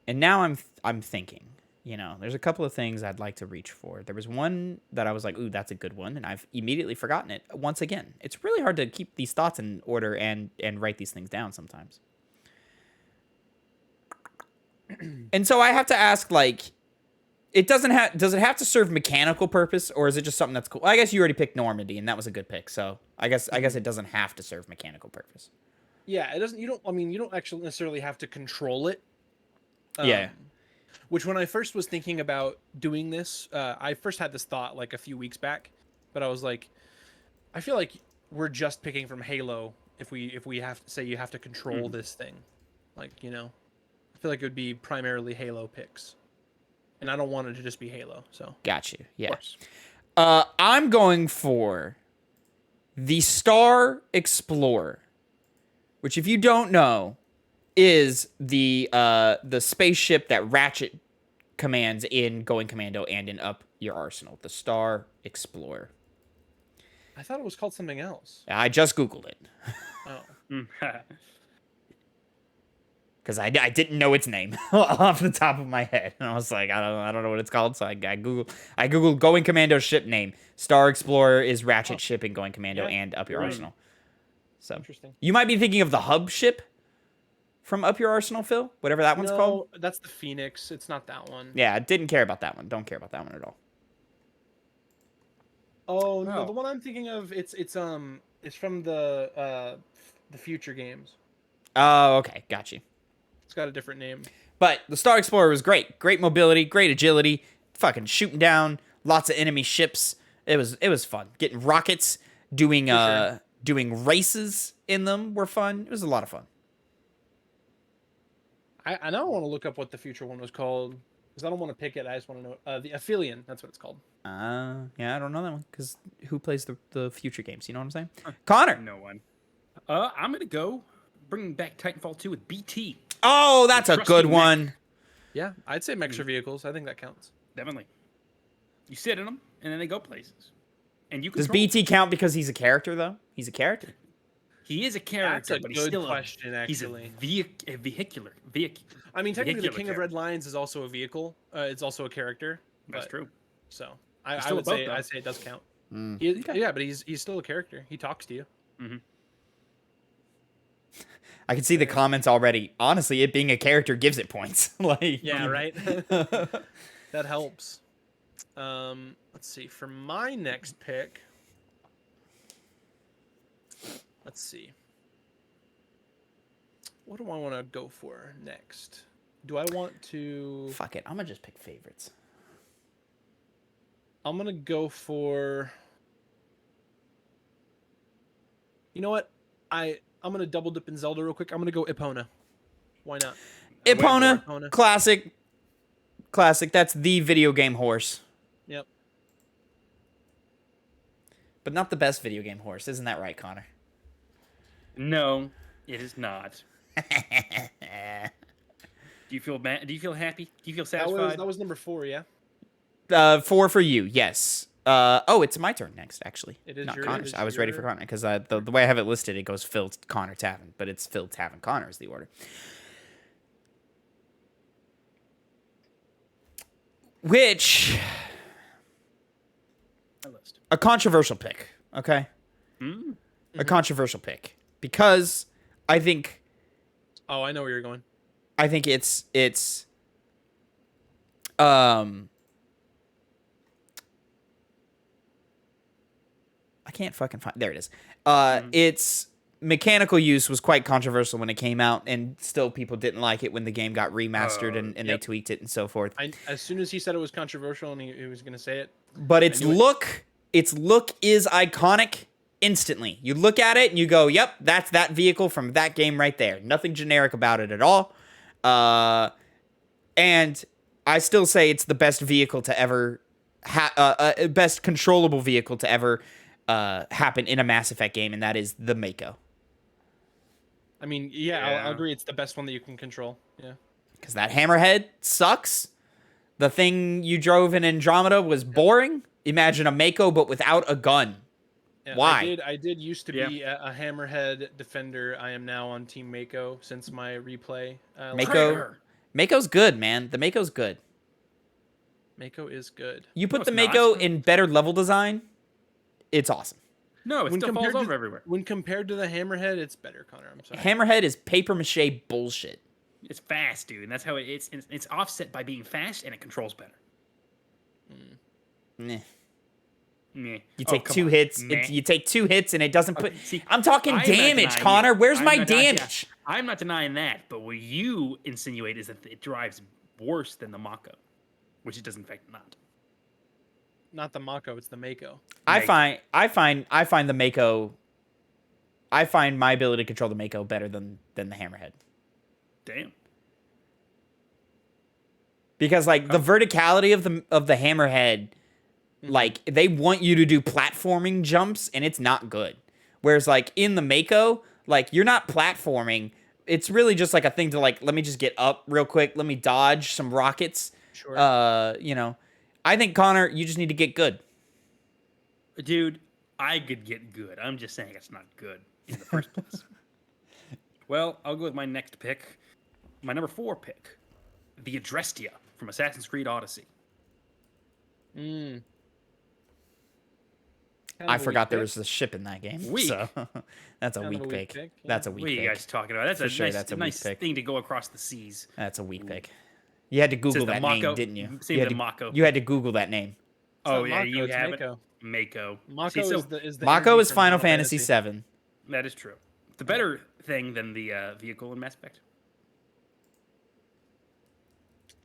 Speaker 2: And now I'm thinking, you know, there's a couple of things I'd like to reach for. There was one that I was like, ooh, that's a good one, and I've immediately forgotten it once again. It's really hard to keep these thoughts in order and write these things down sometimes. And so I have to ask, like, does it have to serve mechanical purpose, or is it just something that's cool? I guess you already picked Normandy, and that was a good pick, so I guess it doesn't have to serve mechanical purpose.
Speaker 1: Yeah, it doesn't. You don't actually necessarily have to control it.
Speaker 2: Yeah.
Speaker 1: Which when I first was thinking about doing this, I first had this thought like a few weeks back, but I was like, I feel like we're just picking from Halo if we have to say you have to control this thing, like, you know, I feel like it would be primarily Halo picks, and I don't want it to just be Halo. So
Speaker 2: Got you. Yeah.
Speaker 3: Of course.
Speaker 2: I'm going for the Star Explorer, which, if you don't know, is the spaceship that Ratchet commands in Going Commando and in Up Your Arsenal. The Star Explorer.
Speaker 1: I thought it was called something else.
Speaker 2: I just Googled it
Speaker 1: Oh,
Speaker 2: because I didn't know its name off the top of my head, and I was like, I don't know what it's called, so I googled Going Commando ship name. Star Explorer is Ratchet ship in Going Commando and Up Your Arsenal. So
Speaker 1: interesting.
Speaker 2: you might be thinking of the hub ship from Up Your Arsenal, Phil, whatever that one's called.
Speaker 1: No, that's the Phoenix. It's not that one.
Speaker 2: Yeah, I didn't care about that one. Don't care about that one at all.
Speaker 1: Oh no,
Speaker 3: Oh.
Speaker 1: the one I'm thinking of, it's from the future games.
Speaker 2: Oh, okay, got you.
Speaker 1: It's got a different name.
Speaker 2: But the Star Explorer was great. Great mobility, great agility, fucking shooting down lots of enemy ships. It was fun. Getting rockets, doing
Speaker 1: sure.
Speaker 2: doing races in them were fun. It was a lot of fun.
Speaker 1: I now want to look up what the future one was called, because I don't want to pick it. I just want to know the Aphelion. That's what it's called.
Speaker 2: Yeah, I don't know that one because who plays the future games? You know what I'm saying? Connor.
Speaker 3: No one. I'm gonna go bringing back Titanfall 2 with BT.
Speaker 2: Oh, that's a
Speaker 3: Trusty
Speaker 2: good
Speaker 3: mech.
Speaker 2: one.
Speaker 1: Yeah, I'd say Mexer vehicles. I think that counts.
Speaker 3: Definitely. You sit in them, and then they go places. And you
Speaker 2: Does
Speaker 3: control
Speaker 2: BT count because he's a character though? He's a character.
Speaker 3: He is a character,
Speaker 1: That's a
Speaker 3: but he's
Speaker 1: good
Speaker 3: still
Speaker 1: question,
Speaker 3: he's
Speaker 1: actually.
Speaker 3: a vehicular.
Speaker 1: I mean, technically, the
Speaker 3: Vehicular
Speaker 1: King of Red Lions is also a vehicle. It's also a character.
Speaker 3: That's
Speaker 1: but-
Speaker 3: true.
Speaker 1: So I
Speaker 3: still
Speaker 1: would
Speaker 3: a boat,
Speaker 1: say
Speaker 3: though.
Speaker 1: I'd say it does count.
Speaker 2: Mm.
Speaker 1: Yeah, but he's still a character. He talks to you.
Speaker 2: I can see the comments already. Honestly, it being a character gives it points. Like
Speaker 1: Yeah, right. That helps. Let's see. For my next pick, let's see. What do I want to go for next? Do I want to?
Speaker 2: Fuck it. I'm gonna just pick favorites.
Speaker 1: I'm gonna go for. You know what? I'm gonna double dip in Zelda real quick. I'm gonna go Epona. Why not?
Speaker 2: Epona,
Speaker 1: Epona.
Speaker 2: classic. That's the video game horse,
Speaker 1: Yep.
Speaker 2: but not the best video game horse. Isn't that right, Connor?
Speaker 3: No, it is not. Do you feel bad? Do you feel happy? Do you feel satisfied?
Speaker 1: That was number 4. Yeah.
Speaker 2: 4 for you. Yes. It's my turn next. Actually,
Speaker 1: It is
Speaker 2: not
Speaker 1: your-
Speaker 2: Connor's.
Speaker 1: it is
Speaker 2: I was ready for
Speaker 1: your-
Speaker 2: Connor because the way I have it listed, it goes Phil, Connor, Tavin, but it's Phil, Tavin, Connor is the order. Which
Speaker 3: My list.
Speaker 2: a controversial pick. Okay,
Speaker 3: Hmm?
Speaker 2: a controversial pick because I think
Speaker 1: Oh, I know where you're going.
Speaker 2: it's I can't fucking find. There it is. Its mechanical use was quite controversial when it came out, and still people didn't like it when the game got remastered and they
Speaker 1: Yep.
Speaker 2: tweaked it and so forth.
Speaker 1: As soon as he said it was controversial and he was gonna say it,
Speaker 2: But its
Speaker 1: knew it.
Speaker 2: look is iconic instantly. You look at it and you go, "Yep, that's that vehicle from that game right there." Nothing generic about it at all. And I still say it's the best vehicle to ever best controllable vehicle to ever happen in a Mass Effect game, and that is the Mako.
Speaker 1: I mean, yeah,
Speaker 3: Yeah.
Speaker 1: I'll agree. It's the best one that you can control. Yeah.
Speaker 2: Because that hammerhead sucks. The thing you drove in Andromeda was boring. Imagine a Mako, but without a gun.
Speaker 1: Yeah,
Speaker 2: Why?
Speaker 1: I did used to
Speaker 3: Yeah.
Speaker 1: be a Hammerhead defender. I am now on Team Mako since my replay.
Speaker 2: Mako.
Speaker 3: Traitor.
Speaker 2: Mako's good, man. The Mako's good.
Speaker 1: Mako is good.
Speaker 2: You put
Speaker 3: No,
Speaker 2: the
Speaker 3: it's not.
Speaker 2: Mako in better level design, it's awesome.
Speaker 3: No, it
Speaker 1: When
Speaker 3: still falls
Speaker 1: compared to-
Speaker 3: over everywhere.
Speaker 1: When compared to the Hammerhead, it's better, Connor. I'm sorry.
Speaker 2: Hammerhead is paper mache bullshit.
Speaker 3: It's fast, dude, and that's how it's offset by being fast, and it controls better.
Speaker 2: Meh.
Speaker 3: Meh.
Speaker 2: You
Speaker 3: Oh,
Speaker 2: take
Speaker 3: come
Speaker 2: 2
Speaker 3: on.
Speaker 2: hits.
Speaker 3: Meh.
Speaker 2: You take 2 hits, and it doesn't put.
Speaker 3: See,
Speaker 2: I'm talking
Speaker 3: I'm not
Speaker 2: damage,
Speaker 3: denying
Speaker 2: Connor.
Speaker 3: it.
Speaker 2: Where's
Speaker 3: I'm
Speaker 2: my
Speaker 3: not denying-
Speaker 2: damage?
Speaker 3: I'm not denying that, but what you insinuate is that it drives worse than the Mako, which it does in fact not.
Speaker 1: Not the Mako, it's the Mako.
Speaker 2: I find the Mako. I find my ability to control the Mako better than the Hammerhead.
Speaker 3: Damn.
Speaker 2: Because like the verticality of the Hammerhead, like they want you to do platforming jumps and it's not good. Whereas like in the Mako, like you're not platforming. It's really just like a thing to like, let me just get up real quick. Let me dodge some rockets.
Speaker 1: Sure.
Speaker 2: I think Connor, you just need to get good.
Speaker 3: Dude, I could get good. I'm just saying it's not good in the first place. Well, I'll go with my next pick. My number 4 pick. The Adrestia from Assassin's Creed Odyssey.
Speaker 1: Mm.
Speaker 2: I forgot there was a ship in that game.
Speaker 3: Weak.
Speaker 2: So that's a
Speaker 1: Kind of
Speaker 2: weak
Speaker 1: a weak
Speaker 2: pick.
Speaker 1: pick, yeah.
Speaker 2: That's a weak
Speaker 3: What are you
Speaker 2: pick.
Speaker 3: guys talking about? That's
Speaker 2: For
Speaker 3: a
Speaker 2: sure,
Speaker 3: nice,
Speaker 2: that's a weak
Speaker 3: nice
Speaker 2: pick.
Speaker 3: thing to go across the seas.
Speaker 2: That's a weak pick. You had to Google
Speaker 3: Says the
Speaker 2: that
Speaker 3: Mako-
Speaker 2: name, didn't you?
Speaker 3: same
Speaker 2: you had
Speaker 3: the
Speaker 2: to,
Speaker 3: Mako.
Speaker 2: You had to Google that name.
Speaker 3: Oh,
Speaker 1: not
Speaker 3: yeah,
Speaker 1: Mako,
Speaker 3: you
Speaker 1: it's
Speaker 3: have it.
Speaker 1: Mako.
Speaker 3: Mako.
Speaker 1: Mako
Speaker 3: See, so
Speaker 1: is the
Speaker 2: Mako
Speaker 1: energy
Speaker 2: is
Speaker 1: from
Speaker 2: Final Fantasy VII.
Speaker 3: that is true. The better thing than the vehicle in Mass Effect.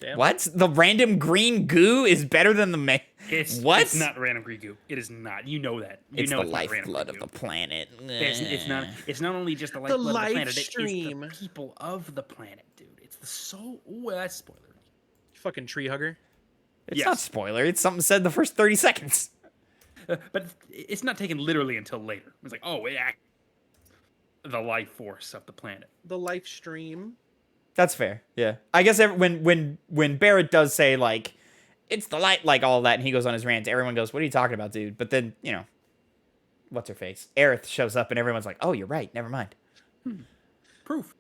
Speaker 1: Damn.
Speaker 2: What? The random green goo is better than the What?
Speaker 3: It's not random green goo. It is not. You know that. You
Speaker 2: It's
Speaker 3: know
Speaker 2: the
Speaker 3: it's not random
Speaker 2: lifeblood
Speaker 3: green
Speaker 2: of the
Speaker 3: goo.
Speaker 2: planet.
Speaker 3: It's not. It's not only just the lifeblood of the
Speaker 1: life
Speaker 3: planet.
Speaker 1: stream.
Speaker 3: It's the people of the planet, dude. It's the soul. Ooh, that's spoiler.
Speaker 1: Fucking tree hugger.
Speaker 2: It's
Speaker 3: Yes.
Speaker 2: not spoiler. It's something said in the first 30 seconds.
Speaker 3: But it's not taken literally until later. It's like, oh, yeah, the life force of the planet.
Speaker 1: The life stream.
Speaker 2: That's fair. Yeah. I guess when Barrett does say like it's the light, like all that, and he goes on his rant, everyone goes, "What are you talking about, dude?" But then what's her face? Aerith shows up, and everyone's like, "Oh, you're right. Never mind."
Speaker 3: Proof.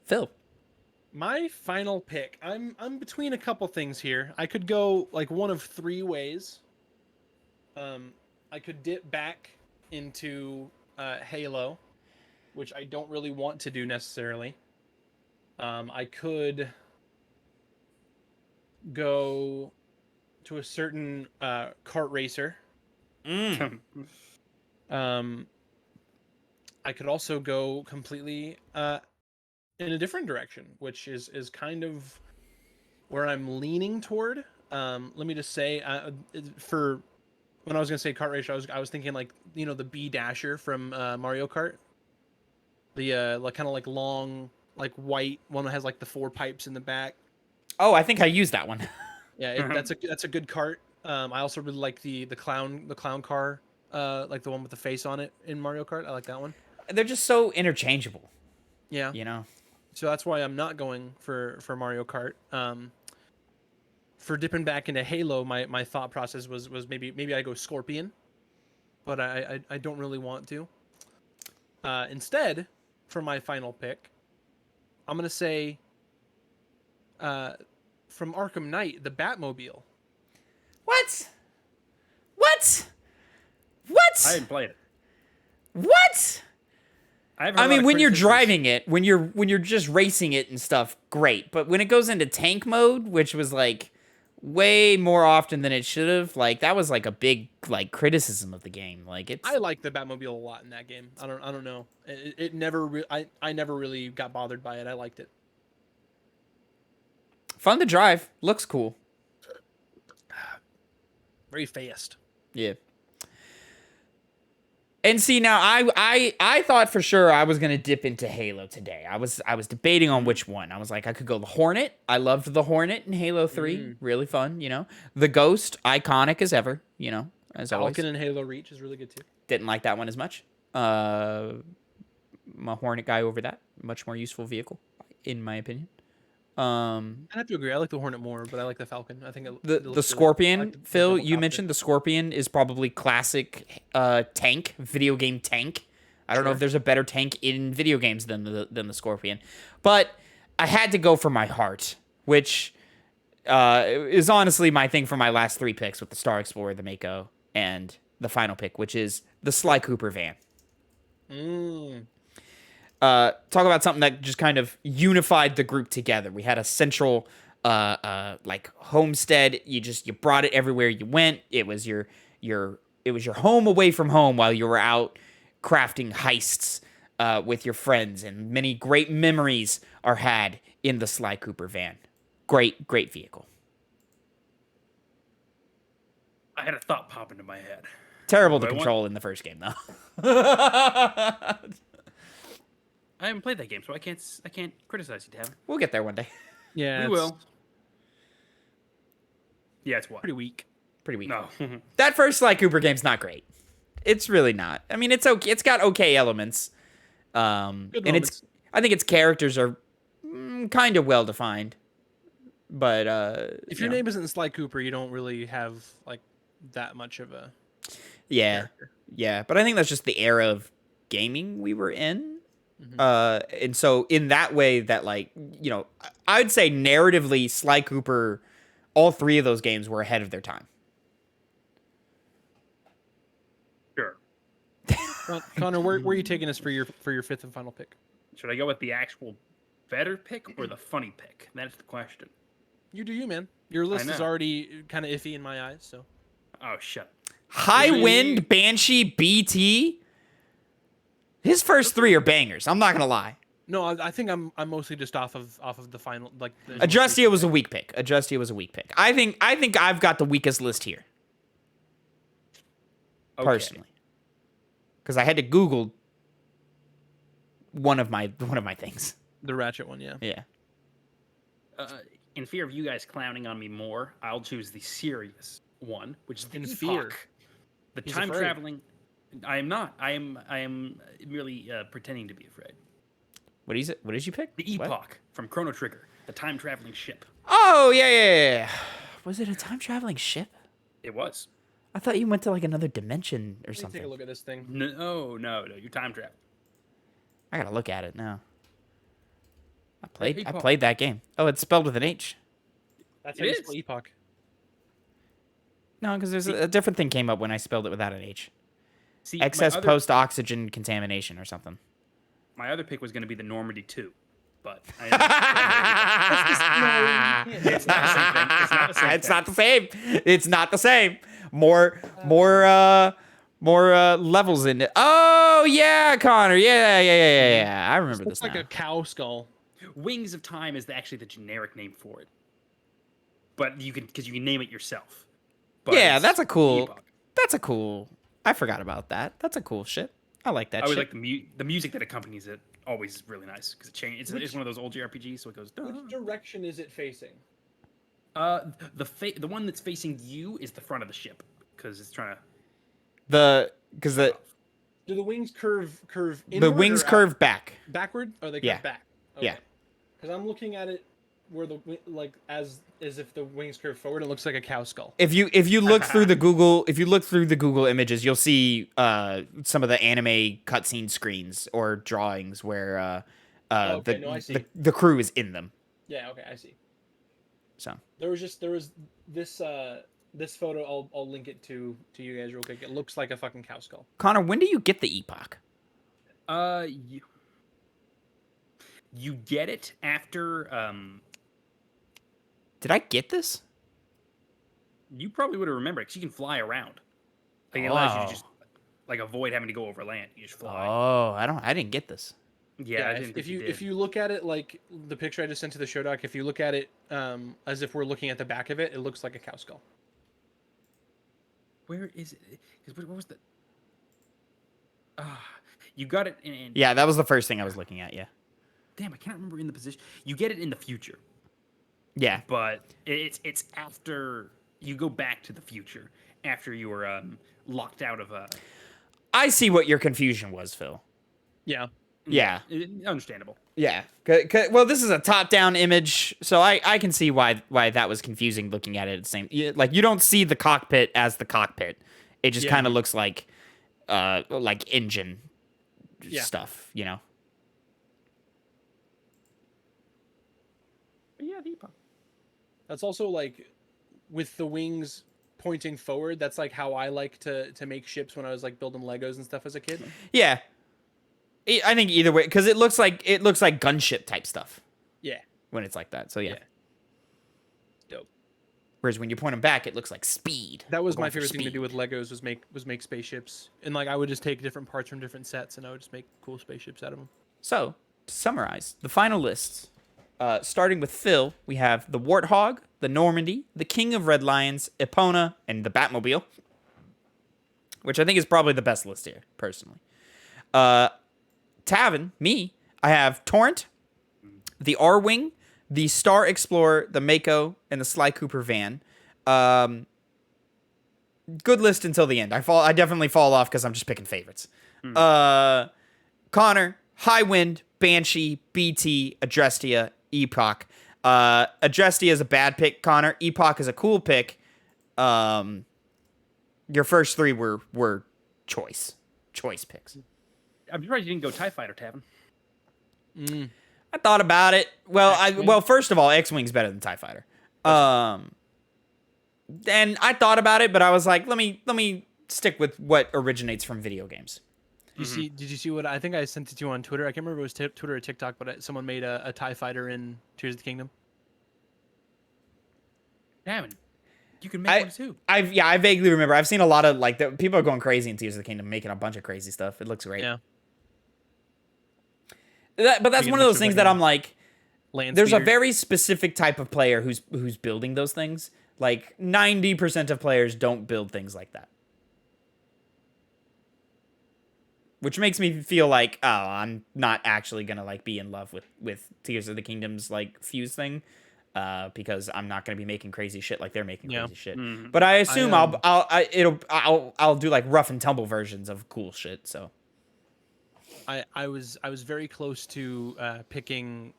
Speaker 2: Phil.
Speaker 1: My final pick. I'm between a couple things here. I could go like one of 3 ways. I could dip back into Halo, which I don't really want to do necessarily. I could go to a certain kart racer. I could also go completely in a different direction, which is kind of where I'm leaning toward. Let me just say, for when I was gonna say kart racer, I was thinking like the B Dasher from Mario Kart, the like kind of like long like white one that has like the 4 pipes in the back.
Speaker 2: Oh, I think I used that one.
Speaker 1: Yeah, that's a good cart. I also really like the clown car, like the one with the face on it in Mario Kart. I like that one.
Speaker 2: They're just so interchangeable.
Speaker 1: Yeah. So that's why I'm not going for Mario Kart. For dipping back into Halo, my thought process was maybe I go Scorpion, but I don't really want to. Instead, for my final pick, I'm gonna say from Arkham Knight, the Batmobile.
Speaker 2: What?
Speaker 3: I didn't play it.
Speaker 2: What?
Speaker 3: I
Speaker 2: mean, when you're driving it, when you're just racing it and stuff, great. But when it goes into tank mode, which was like way more often than it should have, like that was like a big like criticism of the game. Like
Speaker 1: I like the Batmobile a lot in that game. I don't know. It never I never really got bothered by it. I liked it.
Speaker 2: Fun to drive. Looks cool.
Speaker 1: Very fast.
Speaker 2: Yeah. And see, now I thought for sure I was gonna dip into Halo today. I was debating on which one. I was like, I could go the Hornet. I loved the Hornet in Halo 3. Really fun, The Ghost, iconic as ever, as always.
Speaker 1: Falcon in Halo Reach is really good too.
Speaker 2: Didn't like that one as much. I'm a Hornet guy over that. Much more useful vehicle, in my opinion.
Speaker 1: I have to agree. I like the Hornet more, but I like the Falcon. I think
Speaker 2: the Scorpion, Phil, you mentioned the Scorpion is probably classic tank, video game tank. I don't know if there's a better tank in video games than the Scorpion. But I had to go for my heart, which is honestly my thing for my last 3 picks with the Star Explorer, the Mako, and the final pick, which is the Sly Cooper van. Talk about something that just kind of unified the group together. We had a central like homestead. You brought it everywhere you went. It was your home away from home while you were out crafting heists with your friends, and many great memories are had in the Sly Cooper van. Great vehicle.
Speaker 3: I had a thought pop into my head.
Speaker 2: Terrible to control in the first game though.
Speaker 3: I haven't played that game, so I can't criticize you, Tavin.
Speaker 2: We'll get there one day.
Speaker 1: Yeah,
Speaker 3: we will. Yeah, it's what?
Speaker 1: Pretty weak.
Speaker 3: No.
Speaker 2: That first Sly Cooper game's not great. It's really not. I mean, it's okay. It's got okay elements. And I think its characters are kind of well defined. But
Speaker 1: if your name isn't Sly Cooper, you don't really have like that much of a character.
Speaker 2: Yeah. But I think that's just the era of gaming we were in. And so in that way that like, I'd say narratively Sly Cooper, all 3 of those games were ahead of their time.
Speaker 3: Sure.
Speaker 1: Connor, where are you taking us for your 5th and final pick?
Speaker 3: Should I go with the actual better pick or the funny pick? That's the question.
Speaker 1: You do you, man. Your list is already kind of iffy in my eyes, so.
Speaker 3: Oh, shut.
Speaker 2: High Wind, Banshee, BT. His first 3 are bangers. I'm not gonna lie.
Speaker 1: No, I think I'm mostly just off of the final like.
Speaker 2: Adjustia was a weak pick. I think I've got the weakest list here. Okay. Personally, because I had to Google one of my things.
Speaker 1: The Ratchet one, yeah.
Speaker 2: Yeah.
Speaker 3: In fear of you guys clowning on me more, I'll choose the serious one, which is the Epoch.
Speaker 1: Fear.
Speaker 3: The time traveling. I am not. I am merely pretending to be afraid.
Speaker 2: What is it? What did you pick?
Speaker 3: The Epoch from Chrono Trigger, the time traveling ship.
Speaker 2: Oh yeah. Was it a time traveling ship?
Speaker 3: It was.
Speaker 2: I thought you went to like another dimension or something.
Speaker 1: Take a look at this thing.
Speaker 3: No. You time travel.
Speaker 2: I gotta look at it now. I played that game. Oh, it's spelled with an H.
Speaker 1: That's how you spell Epoch.
Speaker 2: No, because there's a different thing came up when I spelled it without an H.
Speaker 3: See,
Speaker 2: Excess post-oxygen contamination or something.
Speaker 3: My other pick was going to be the Normandy 2. but I know it's not the same thing. It's not the same.
Speaker 2: It's not the same. It's not the same. More levels in it. Oh yeah, Connor. Yeah. I remember
Speaker 1: Looks
Speaker 2: this
Speaker 1: like
Speaker 2: now.
Speaker 1: a cow skull.
Speaker 3: Wings of Time is actually the generic name for it, but you can name it yourself. But
Speaker 2: Yeah,
Speaker 3: it's
Speaker 2: that's a cool.
Speaker 3: Epoch.
Speaker 2: That's a cool. I forgot about that. That's a cool shit. I like that
Speaker 3: I always
Speaker 2: shit.
Speaker 3: like the music that accompanies it. Always is really nice because it changes. It's one of those old JRPGs, so it goes.
Speaker 1: Which direction is it facing?
Speaker 3: The one that's facing you is the front of the ship because it's trying to.
Speaker 2: Because the
Speaker 1: Do the wings curve inward
Speaker 2: the wings
Speaker 1: or
Speaker 2: curve back.
Speaker 1: backward? Or they curve
Speaker 2: Yeah.
Speaker 1: back?
Speaker 2: Yeah.
Speaker 1: Because I'm looking at it where as if the wings curve forward. It looks like a cow skull.
Speaker 2: If you look through the Google images, you'll see some of the anime cutscene screens or drawings where
Speaker 1: I see.
Speaker 2: the crew is in them.
Speaker 1: Yeah. Okay. I see.
Speaker 2: So
Speaker 1: There was this this photo. I'll link it to you guys real quick. It looks like a fucking cow skull.
Speaker 2: Connor, when do you get the Epoch?
Speaker 3: You get it after
Speaker 2: Did I get this?
Speaker 3: you probably would have remembered because you can fly around. Like, it allows you to just like avoid having to go over land. You just fly.
Speaker 2: Oh, I didn't get this.
Speaker 3: Yeah, I didn't
Speaker 1: if
Speaker 3: think you did.
Speaker 1: if you look at it like the picture I just sent to the show doc, if you look at it as if we're looking at the back of it, it looks like a cow skull.
Speaker 3: Where is it? Because what was the? You got it in.
Speaker 2: Yeah, that was the first thing I was looking at. Yeah.
Speaker 3: Damn, I can't remember in the position. You get it in the future,
Speaker 2: Yeah.
Speaker 3: but it's after you go back to the future after you were locked out of
Speaker 2: I see what your confusion was, Phil.
Speaker 1: Yeah.
Speaker 2: Yeah.
Speaker 3: Understandable.
Speaker 2: Yeah. Well, this is a top-down image, so I can see why that was confusing looking at it at the same. Like, you don't see the cockpit as the cockpit. It just kind of looks like engine stuff, you know.
Speaker 3: But yeah, the Epoch.
Speaker 1: That's also like with the wings pointing forward. That's like how I like to make ships when I was like building Legos and stuff as a kid.
Speaker 2: Yeah. I think either way, because it looks like gunship type stuff
Speaker 1: Yeah.
Speaker 2: when it's like that. So yeah.
Speaker 1: Dope.
Speaker 2: Whereas when you point them back, it looks like speed.
Speaker 1: That was
Speaker 2: We're
Speaker 1: my
Speaker 2: going for
Speaker 1: favorite thing to do
Speaker 2: speed.
Speaker 1: with Legos was make spaceships, and like I would just take different parts from different sets and I would just make cool spaceships out of them.
Speaker 2: So to summarize the final lists, starting with Phil, we have the Warthog, the Normandy, the King of Red Lions, Epona, and the Batmobile, which I think is probably the best list here, personally. Tavin, me, I have Torrent, the R-Wing, the Star Explorer, the Mako, and the Sly Cooper van. Good list until the end. I definitely fall off because I'm just picking favorites. Connor, High Wind, Banshee, BT, Adrestia, Epoch. Adrestia is a bad pick, Connor. Epoch is a cool pick. Your first three were choice picks.
Speaker 3: I'm surprised you didn't go TIE Fighter, Tavin.
Speaker 2: I thought about it. Well, first of all, X-Wing's better than TIE Fighter. And I thought about it, but I was like, let me stick with what originates from video games.
Speaker 1: Did you see what I think I sent it to you on Twitter? I can't remember if it was Twitter or TikTok, but someone made a TIE fighter in Tears of the Kingdom.
Speaker 3: Tavin, you can make one too.
Speaker 2: I vaguely remember. I've seen a lot of people are going crazy in Tears of the Kingdom, making a bunch of crazy stuff. It looks great.
Speaker 1: Yeah.
Speaker 2: But that's one of those things that I'm like,
Speaker 1: Land
Speaker 2: there's a
Speaker 1: speeder.
Speaker 2: very specific type of player who's building those things. Like 90% of players don't build things like that. Which makes me feel like, oh, I'm not actually gonna like be in love with Tears of the Kingdom's like fuse thing, because I'm not gonna be making crazy shit like they're making crazy shit.
Speaker 3: Mm-hmm.
Speaker 2: But I assume I'll do like rough and tumble versions of cool shit. So
Speaker 1: I was very close to picking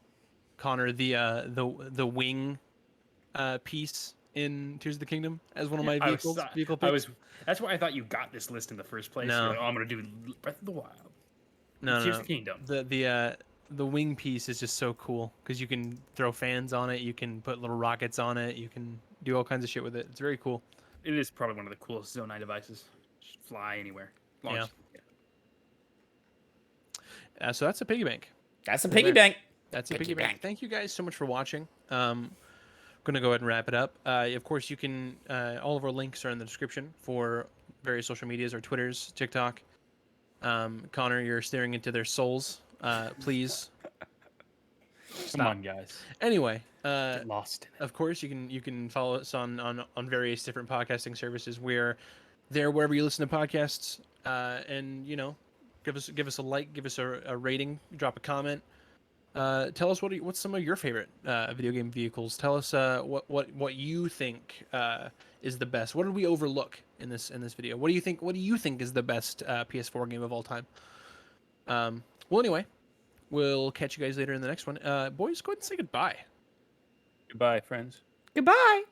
Speaker 1: Connor the wing piece in Tears of the Kingdom as one of my vehicle picks.
Speaker 3: That's why I thought you got this list in the first place.
Speaker 1: No.
Speaker 3: You're like, oh, I'm gonna do Breath of the Wild.
Speaker 1: No,
Speaker 3: Tears of the Kingdom.
Speaker 1: The wing piece is just so cool because you can throw fans on it, you can put little rockets on it, you can do all kinds of shit with it. It's very cool.
Speaker 3: It is probably one of the coolest Zone 9 devices. Just fly anywhere.
Speaker 1: So that's a piggy bank.
Speaker 2: that's a piggy bank.
Speaker 1: That's it,
Speaker 2: Piggy
Speaker 1: Piggy Bank.
Speaker 2: Bank.
Speaker 1: Thank you guys so much for watching. Going to go ahead and wrap it up. Of course, you can. All of our links are in the description for various social medias, our Twitters, TikTok. Connor, you're staring into their souls. Please
Speaker 3: Come
Speaker 1: stop.
Speaker 3: on, guys.
Speaker 1: Anyway,
Speaker 3: Get lost in it.
Speaker 1: of course, you can follow us on various different podcasting services. We're there wherever you listen to podcasts, and give us a like, give us a rating, drop a comment. Tell us what's some of your favorite video game vehicles. Tell us what you think is the best. What did we overlook in this video? What do you think is the best PS4 game of all time? Well, anyway, we'll catch you guys later in the next one. Boys, go ahead and say goodbye.
Speaker 3: Goodbye, friends.
Speaker 2: Goodbye.